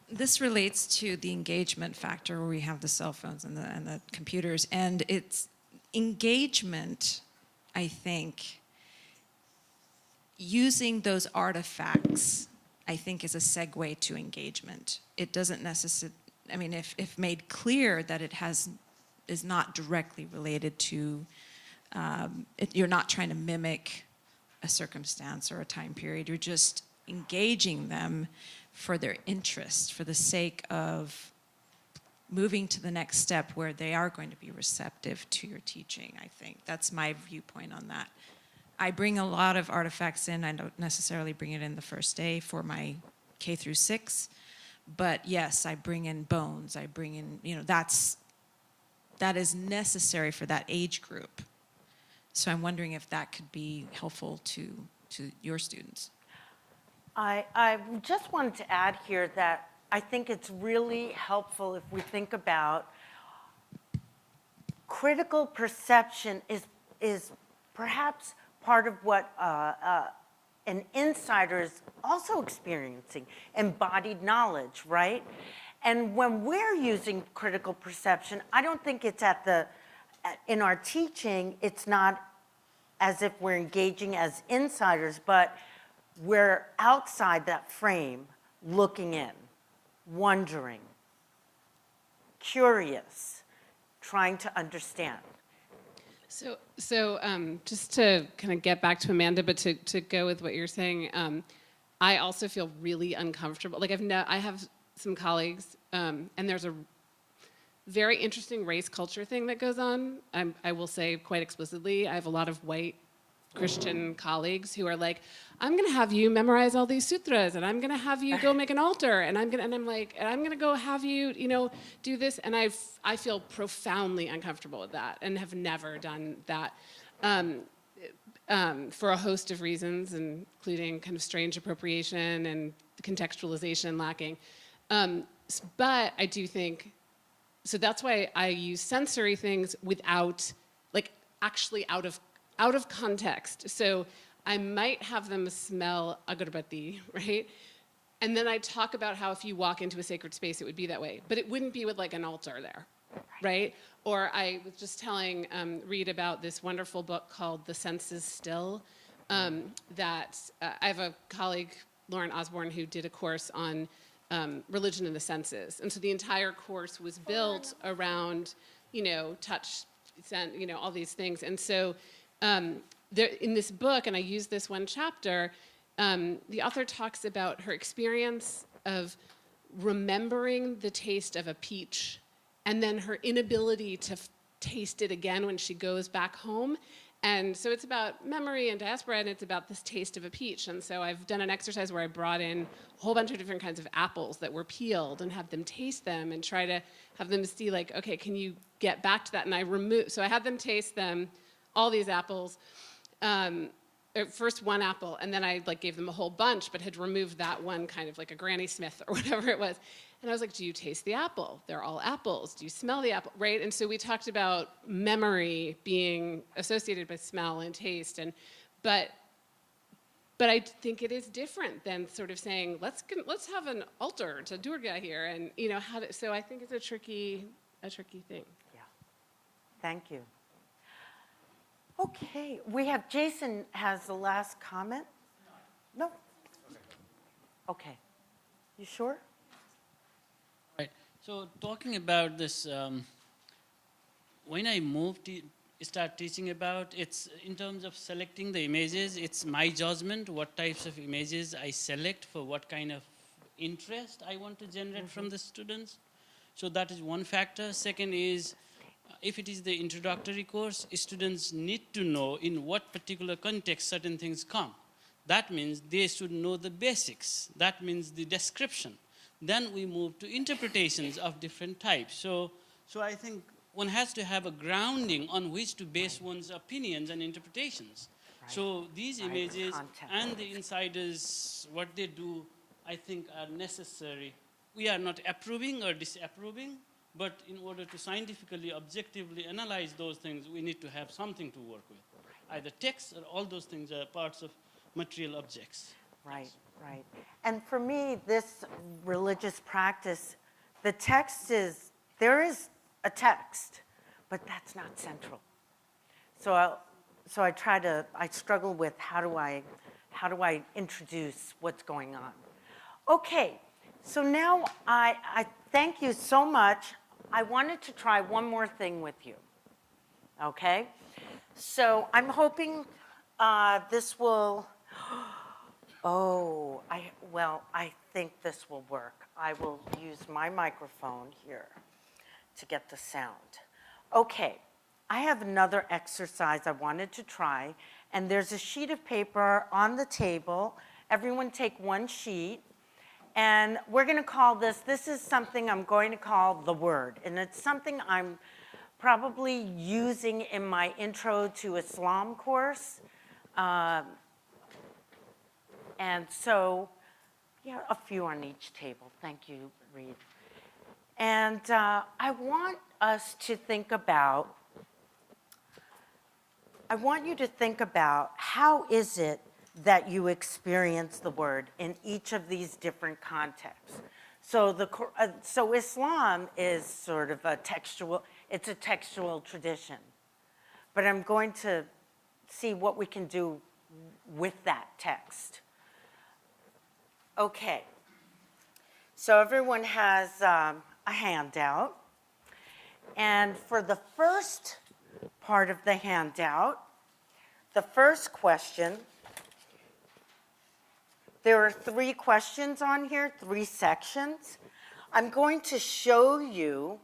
side. This relates to the engagement factor where we have the cell phones and the computers. And it's engagement, I think, using those artifacts, I think, is a segue to engagement. It doesn't necessarily, I mean, if made clear that it is not directly related to, you're not trying to mimic a circumstance or a time period, you're just engaging them for their interest, for the sake of moving to the next step where they are going to be receptive to your teaching, I think. That's my viewpoint on that. I bring a lot of artifacts in. I don't necessarily bring it in the first day for my K through 6, but yes, I bring in bones. I bring in, that is necessary for that age group. So I'm wondering if that could be helpful to your students. I just wanted to add here that I think it's really helpful if we think about critical perception is perhaps part of what an insider is also experiencing, embodied knowledge, right? And when we're using critical perception, I don't think it's in our teaching, it's not as if we're engaging as insiders, but we're outside that frame, looking in, wondering, curious, trying to understand. So just to kind of get back to Amanda, but to go with what you're saying, I also feel really uncomfortable. Like I have some colleagues, and there's a very interesting race culture thing that goes on. I will say quite explicitly, I have a lot of white Christian colleagues who are like, I'm going to have you memorize all these sutras, and I'm going to have you go make an altar, and I'm going to go have you, do this, and I feel profoundly uncomfortable with that, and have never done that. For a host of reasons, including kind of strange appropriation and contextualization lacking. But I do think, so that's why I use sensory things without, actually out of context. So I might have them smell agarbatti, right? And then I talk about how if you walk into a sacred space, it would be that way. But it wouldn't be with an altar there, right? Or I was just telling Reed about this wonderful book called The Senses Still, that I have a colleague, Lauren Osborne, who did a course on religion and the senses. And so the entire course was built around, touch, scent, all these things. And so in this book, and I use this one chapter, the author talks about her experience of remembering the taste of a peach and then her inability to taste it again when she goes back home. And so it's about memory and diaspora, and it's about this taste of a peach. And so I've done an exercise where I brought in a whole bunch of different kinds of apples that were peeled and have them taste them and try to have them see okay, can you get back to that? And so I had them taste them, all these apples, first one apple, and then I gave them a whole bunch, but had removed that one kind of like a Granny Smith or whatever it was. And I was like, do you taste the apple? They're all apples. Do you smell the apple? Right? And so we talked about memory being associated with smell and taste. But I think it is different than sort of saying, let's have an altar to Durga here. And, so I think it's a tricky thing. Yeah. Thank you. Okay. Jason has the last comment. No? Okay. You sure? Right. So talking about this, when I start teaching about, it's in terms of selecting the images, it's my judgment what types of images I select for what kind of interest I want to generate from the students. So that is one factor. Second is, if it is the introductory course, students need to know in what particular context certain things come. That means they should know the basics. That means the description. Then we move to interpretations of different types. So I think one has to have a grounding on which to base one's opinions and interpretations. Right. So these images and the insiders, what they do, I think are necessary. We are not approving or disapproving, but in order to scientifically, objectively analyze those things, we need to have something to work with. Either text or all those things are parts of material objects. Right. Right. And for me, this religious practice, there is a text, but that's not central. So I struggle with how do I introduce what's going on. Okay, so now I thank you so much. I wanted to try one more thing with you, okay? So I'm hoping this will, I think this will work. I will use my microphone here to get the sound. Okay, I have another exercise I wanted to try, and there's a sheet of paper on the table. Everyone take one sheet, and we're going to call this is something I'm going to call the word, and it's something I'm probably using in my Intro to Islam course. And so, yeah, a few on each table. Thank you, Reed. And I want you to think about how is it that you experience the word in each of these different contexts. So Islam is sort of a textual tradition. But I'm going to see what we can do with that text. Okay, so everyone has a handout. And for the first part of the handout, the first question, there are 3 questions on here, 3 sections. I'm going to show you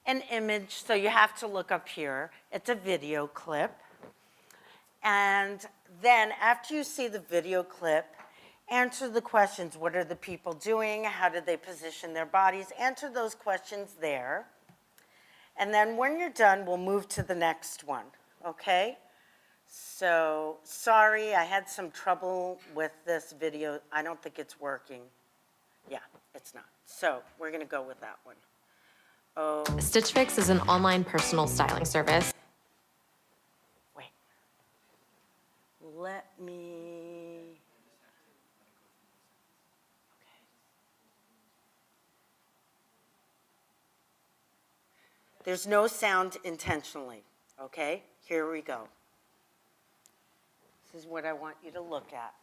an image, so you have to look up here. It's a video clip. And then after you see the video clip, answer the questions. What are the people doing? How do they position their bodies? Answer those questions there. And then when you're done, we'll move to the next one, okay? So, sorry, I had some trouble with this video. I don't think it's working. Yeah, it's not. So, we're gonna go with that one. Oh, Stitch Fix is an online personal styling service. wait. Let me... There's no sound intentionally, okay? Here we go. This is what I want you to look at.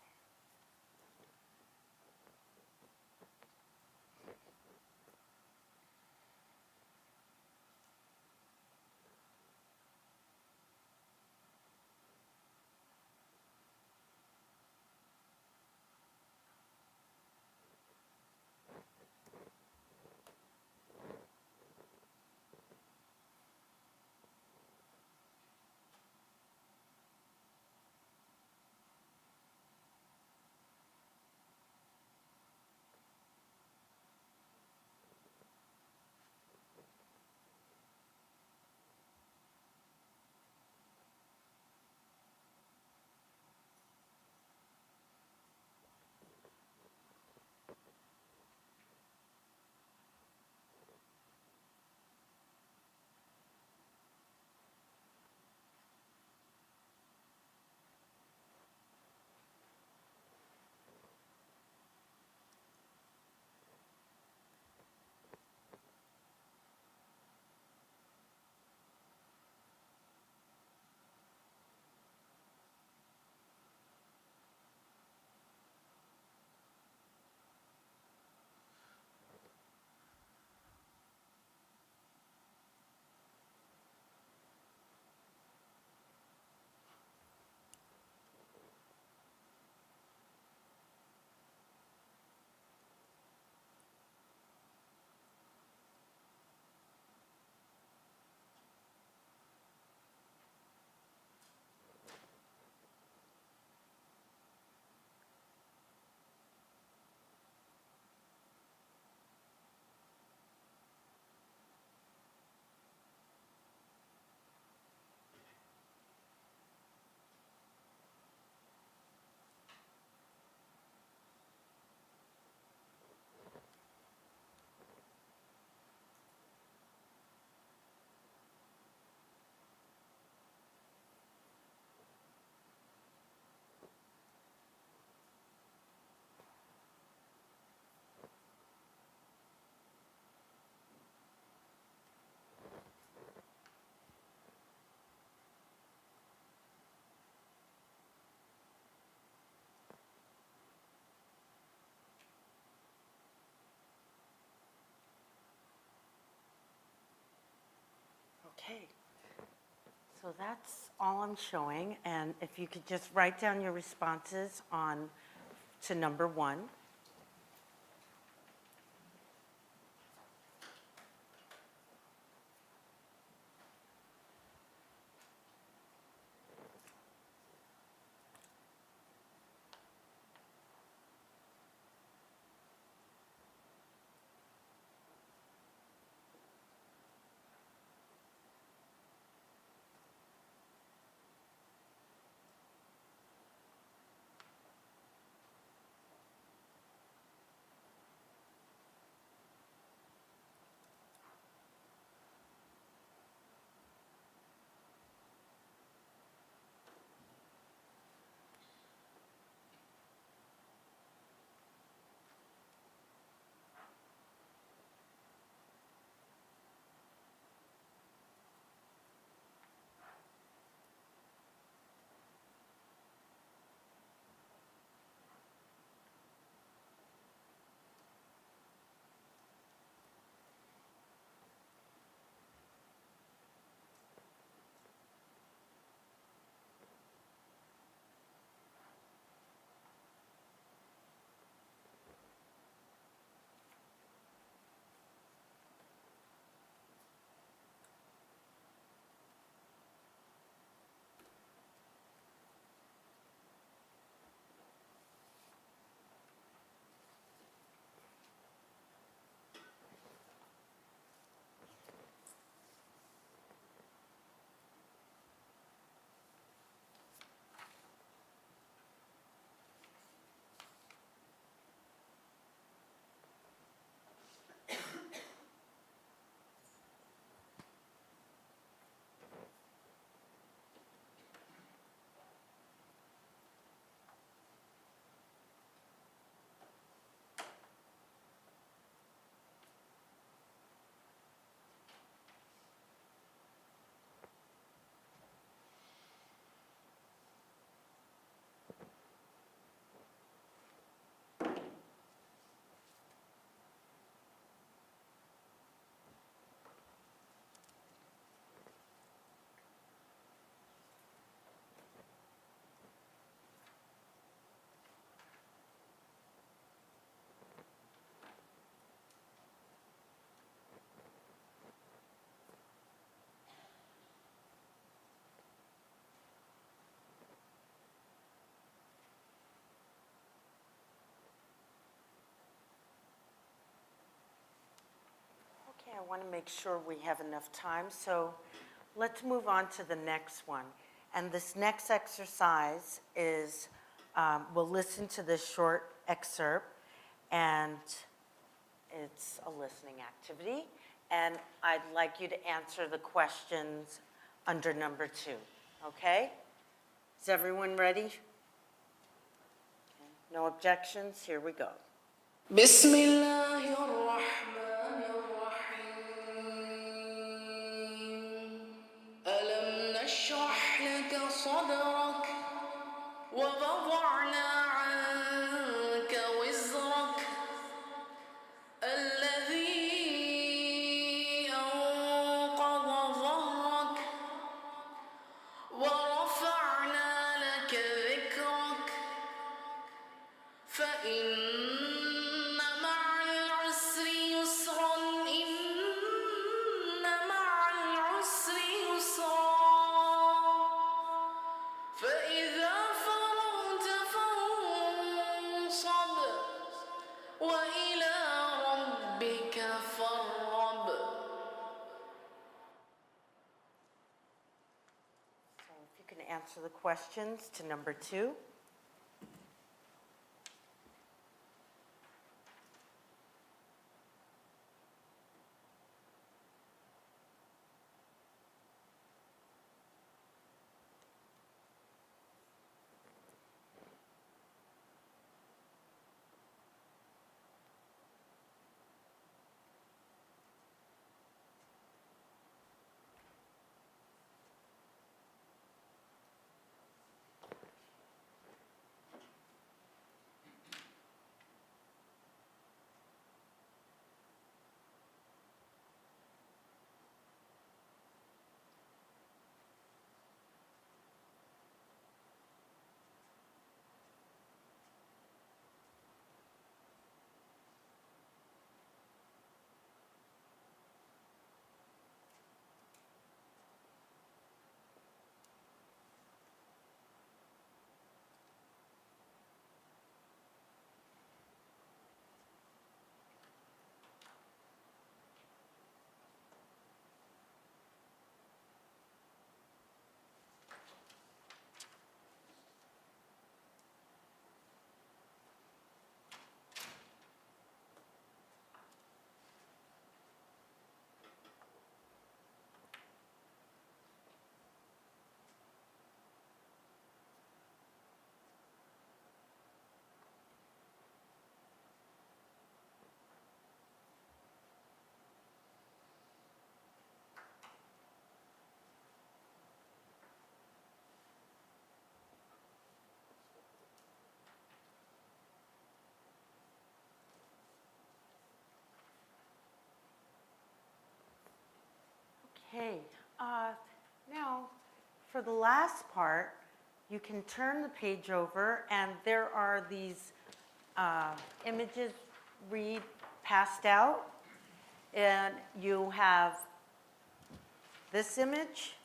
Okay, so that's all I'm showing, and if you could just write down your responses on to number 1. want to make sure we have enough time, so let's move on to the next one. And this next exercise is, we'll listen to this short excerpt, and it's a listening activity. And I'd like you to answer the questions under number 2, okay? Is everyone ready? No objections? Here we go. بسم الله الرحمن الرحيم ألم نشرح لك صدرك ووضعنا عنك وزرك الذي أنقض ظهرك ورفعنا لك ذكرك فإن مع العسر يسرا إن مع العسر يسرا فإذا فرغت فانصب وإلى ربك فارغب. So if you can answer the questions to number 2. Okay, now for the last part, you can turn the page over and there are these images passed out. And you have this image,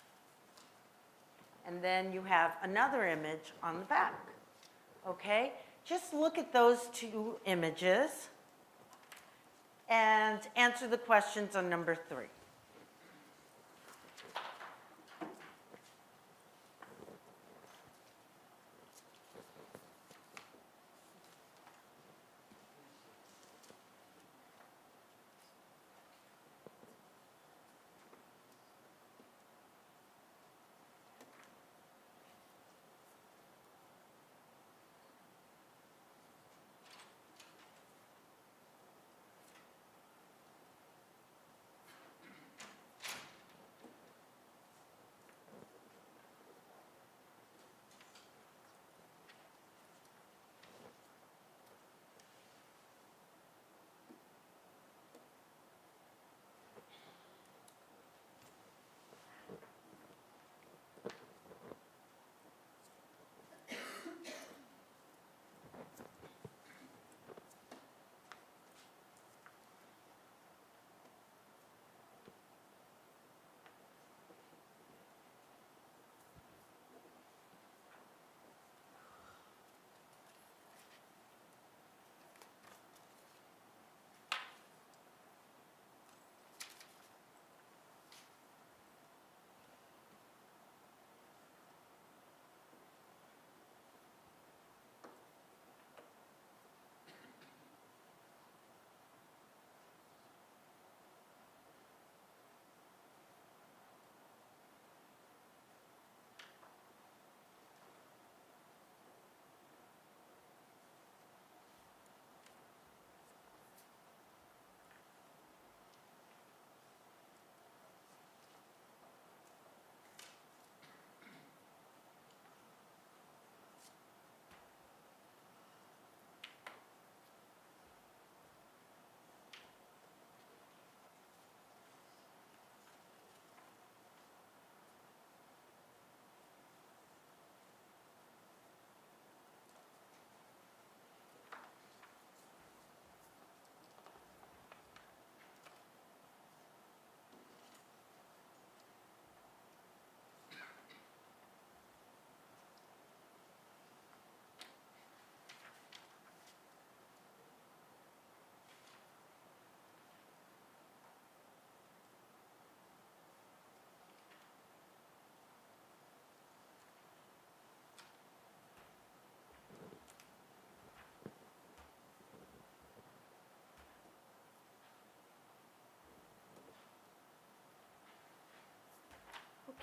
and then you have another image on the back. Okay, just look at those 2 images and answer the questions on number 3.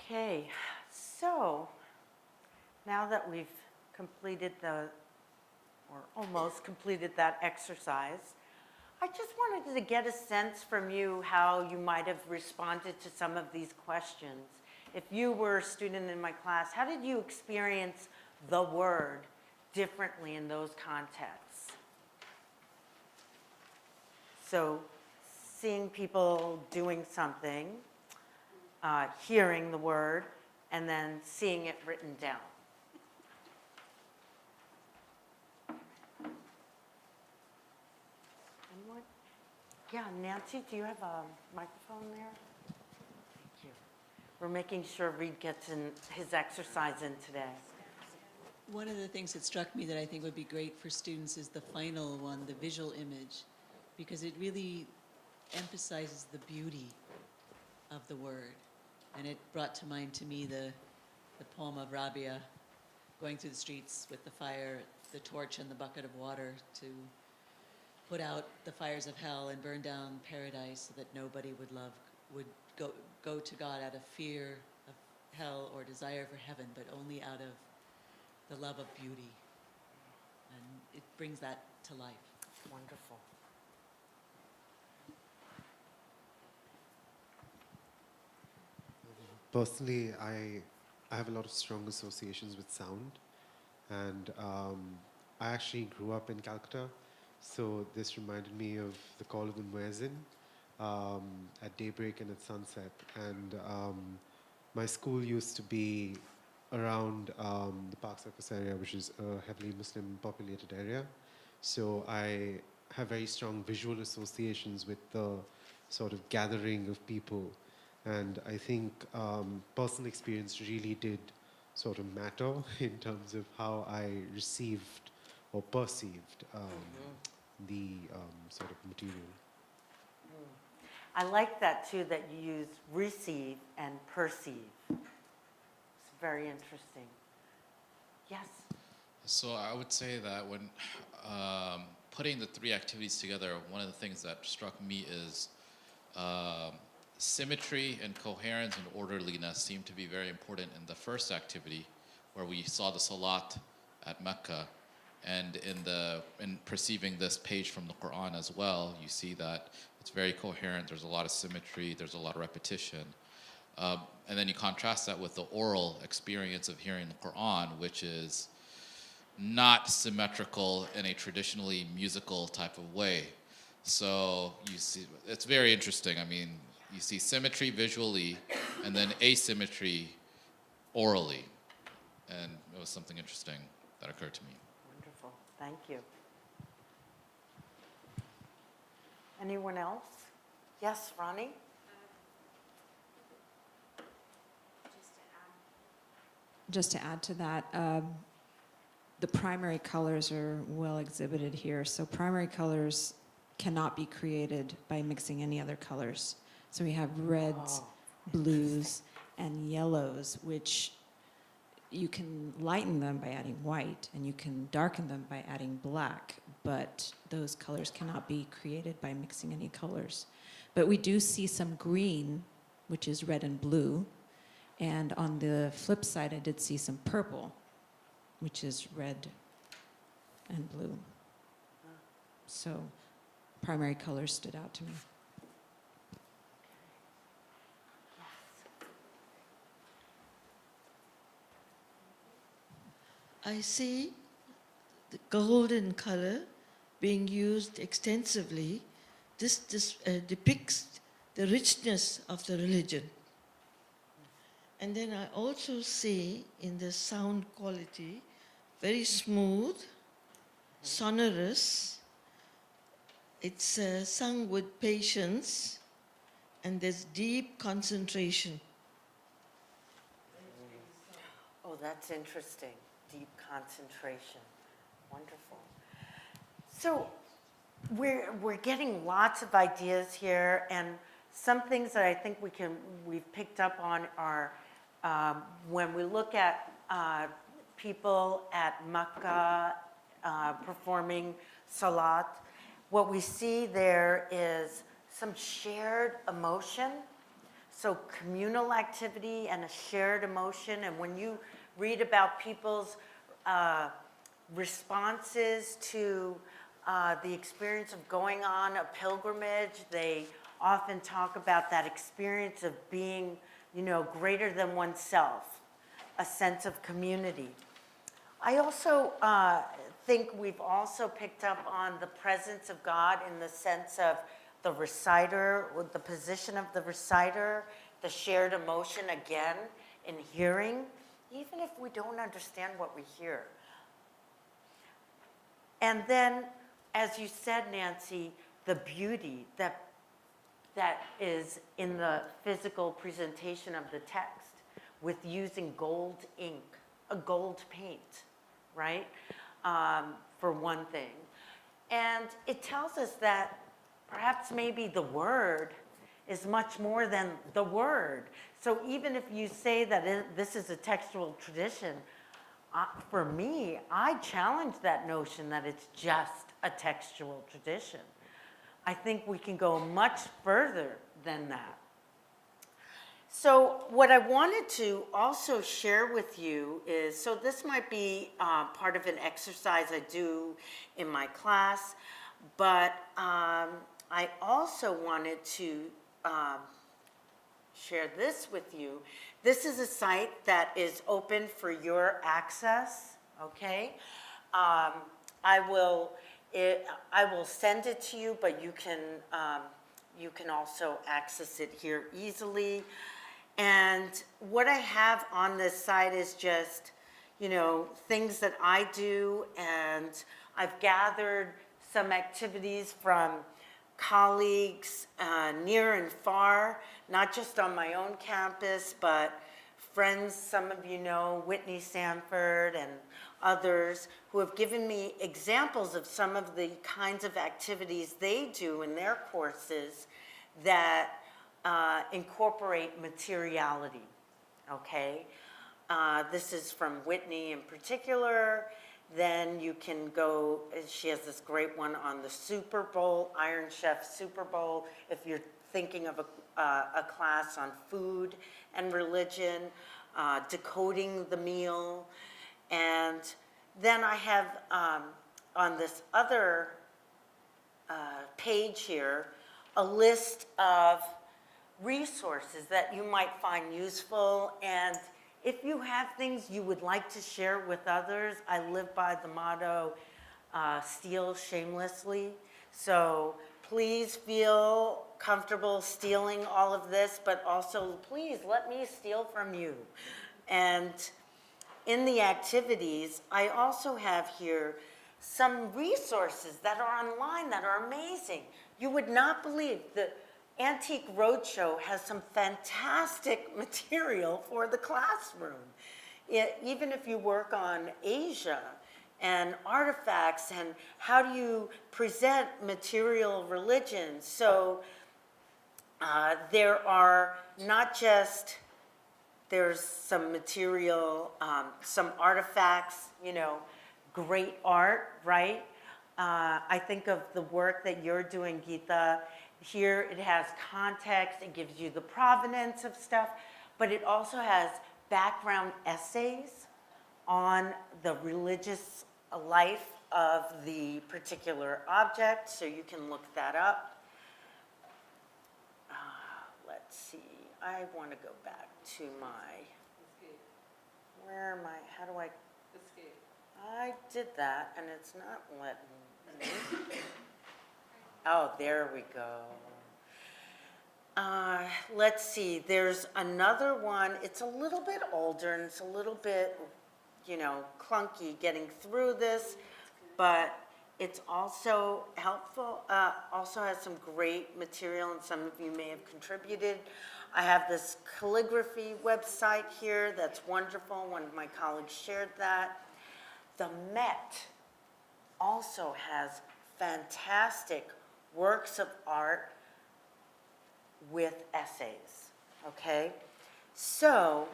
Okay, so now that we've completed or almost completed that exercise, I just wanted to get a sense from you how you might have responded to some of these questions. If you were a student in my class, how did you experience the word differently in those contexts? So seeing people doing something, hearing the word, and then seeing it written down. Anyone? Yeah, Nancy, do you have a microphone there? Thank you. We're making sure Reed gets his exercise in today. One of the things that struck me that I think would be great for students is the final one, the visual image, because it really emphasizes the beauty of the word. And it brought to mind to me the poem of Rabia, going through the streets with the fire, the torch and the bucket of water to put out the fires of hell and burn down paradise so that nobody would go to God out of fear of hell or desire for heaven, but only out of the love of beauty. And it brings that to life. Wonderful. Personally, I have a lot of strong associations with sound, and I actually grew up in Calcutta, so this reminded me of the call of the muezzin at daybreak and at sunset. And my school used to be around the Park Circus area, which is a heavily Muslim populated area. So I have very strong visual associations with the sort of gathering of people. And I think personal experience really did sort of matter in terms of how I received or perceived the sort of material. I like that too, that you use receive and perceive. It's very interesting. Yes? So I would say that when putting the three activities together, one of the things that struck me is symmetry and coherence and orderliness seem to be very important in the first activity, where we saw the Salat at Mecca, and in perceiving this page from the Quran as well, you see that it's very coherent. There's a lot of symmetry. There's a lot of repetition, and then you contrast that with the oral experience of hearing the Quran, which is not symmetrical in a traditionally musical type of way. So you see, it's very interesting. I mean, you see symmetry visually, and then asymmetry orally. And it was something interesting that occurred to me. Wonderful. Thank you. Anyone else? Yes, Ronnie? Just to add to that, the primary colors are well exhibited here. So primary colors cannot be created by mixing any other colors. So we have reds, blues, and yellows, which you can lighten them by adding white, and you can darken them by adding black, but those colors cannot be created by mixing any colors. But we do see some green, which is red and blue, and on the flip side, I did see some purple, which is red and blue. So primary colors stood out to me. I see the golden color being used extensively. This depicts the richness of the religion. And then I also see in the sound quality, very smooth, sonorous. It's sung with patience, and there's deep concentration. Oh, that's interesting. Deep concentration. Wonderful. So we're getting lots of ideas here, and some things that I think we've picked up on are when we look at people at Makkah performing Salat, what we see there is some shared emotion. So communal activity and a shared emotion, and when you read about people's responses to the experience of going on a pilgrimage, they often talk about that experience of being, greater than oneself, a sense of community. I also think we've also picked up on the presence of God in the sense of the reciter, or the position of the reciter, the shared emotion again in hearing, even if we don't understand what we hear. And then, as you said, Nancy, the beauty that is in the physical presentation of the text with using gold ink, a gold paint, right? For one thing. And it tells us that perhaps maybe the word is much more than the word. So even if you say that this is a textual tradition, for me, I challenge that notion that it's just a textual tradition. I think we can go much further than that. So what I wanted to also share with you is, so this might be part of an exercise I do in my class, but I also wanted to share this with you. This is a site that is open for your access, okay? I will send it to you, but you can also access it here easily. And what I have on this site is just, things that I do, and I've gathered some activities from colleagues near and far, not just on my own campus, but friends, some of you know, Whitney Sanford and others, who have given me examples of some of the kinds of activities they do in their courses that incorporate materiality, okay? This is from Whitney in particular. Then you can go, she has this great one on the Super Bowl, Iron Chef Super Bowl, if you're thinking of a class on food and religion, decoding the meal. And then I have on this other page here, a list of resources that you might find useful. And if you have things you would like to share with others, I live by the motto, steal shamelessly. So please feel comfortable stealing all of this, but also please let me steal from you. And in the activities, I also have here some resources that are online that are amazing. You would not believe the Antique Roadshow has some fantastic material for the classroom. Even if you work on Asia and artifacts and how do you present material religions. So there are not just, there's some material, some artifacts, great art, right? I think of the work that you're doing, Geeta. Here it has context, it gives you the provenance of stuff, but it also has background essays on the religious life of the particular object, so you can look that up. Let's see, I want to go back to my, where am I, how do I? Escape. I did that and it's not letting me. Oh, there we go. Let's see, there's another one. It's a little bit older and it's a little bit, clunky getting through this, but it's also helpful, also has some great material, and some of you may have contributed. I have this calligraphy website here that's wonderful. One of my colleagues shared that. The Met also has fantastic works of art with essays, okay? So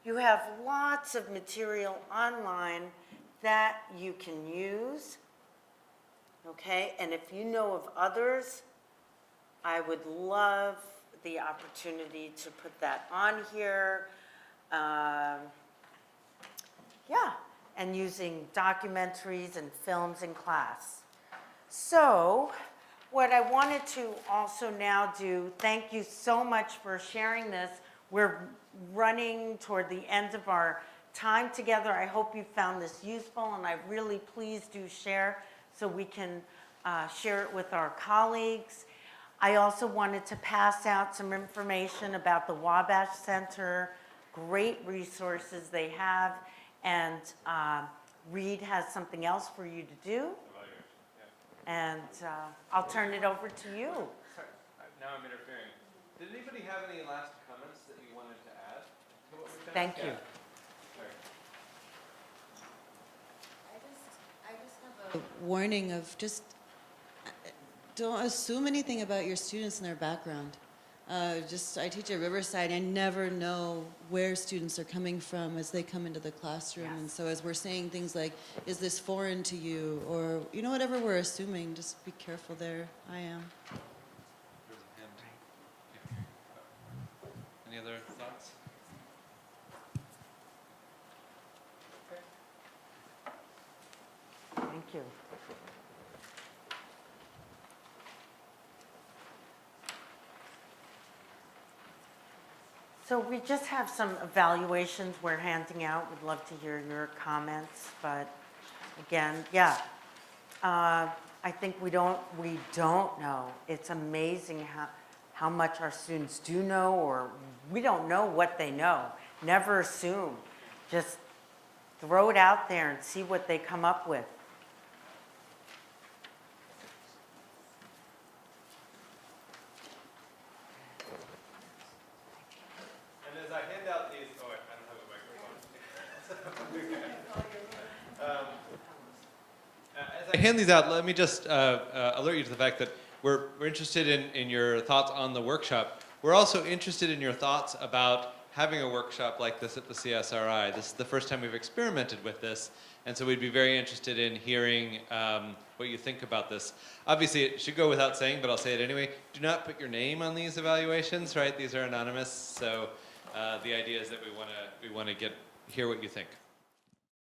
you have lots of material online that you can use, okay? And if you know of others, I would love the opportunity to put that on here. Yeah, and using documentaries and films in class. So, what I wanted to also now do, thank you so much for sharing this. We're running toward the end of our time together. I hope you found this useful, and I really please do share so we can share it with our colleagues. I also wanted to pass out some information about the Wabash Center, great resources they have, and Reed has something else for you to do. And I'll turn it over to you. Sorry, now I'm interfering. Did anybody have any last comments that you wanted to add to what we've done? Thank you. Sorry. I just have a warning of just don't assume anything about your students and their background. I teach at Riverside. I never know where students are coming from as they come into the classroom. And so as we're saying things like, is this foreign to you? Or, whatever we're assuming, just be careful there. I am. Any other thoughts? Thank you. So we just have some evaluations we're handing out. We'd love to hear your comments, but again, yeah. I think we don't know. It's amazing how much our students do know, or we don't know what they know. Never assume. Just throw it out there and see what they come up with. And as I hand out these, I don't have a microphone. As I hand these out, let me just alert you to the fact that we're interested in your thoughts on the workshop. We're also interested in your thoughts about having a workshop like this at the CSRI. This is the first time we've experimented with this, and so we'd be very interested in hearing what you think about this. Obviously, it should go without saying, but I'll say it anyway. Do not put your name on these evaluations, right? These are anonymous, so the idea is that we want to hear what you think.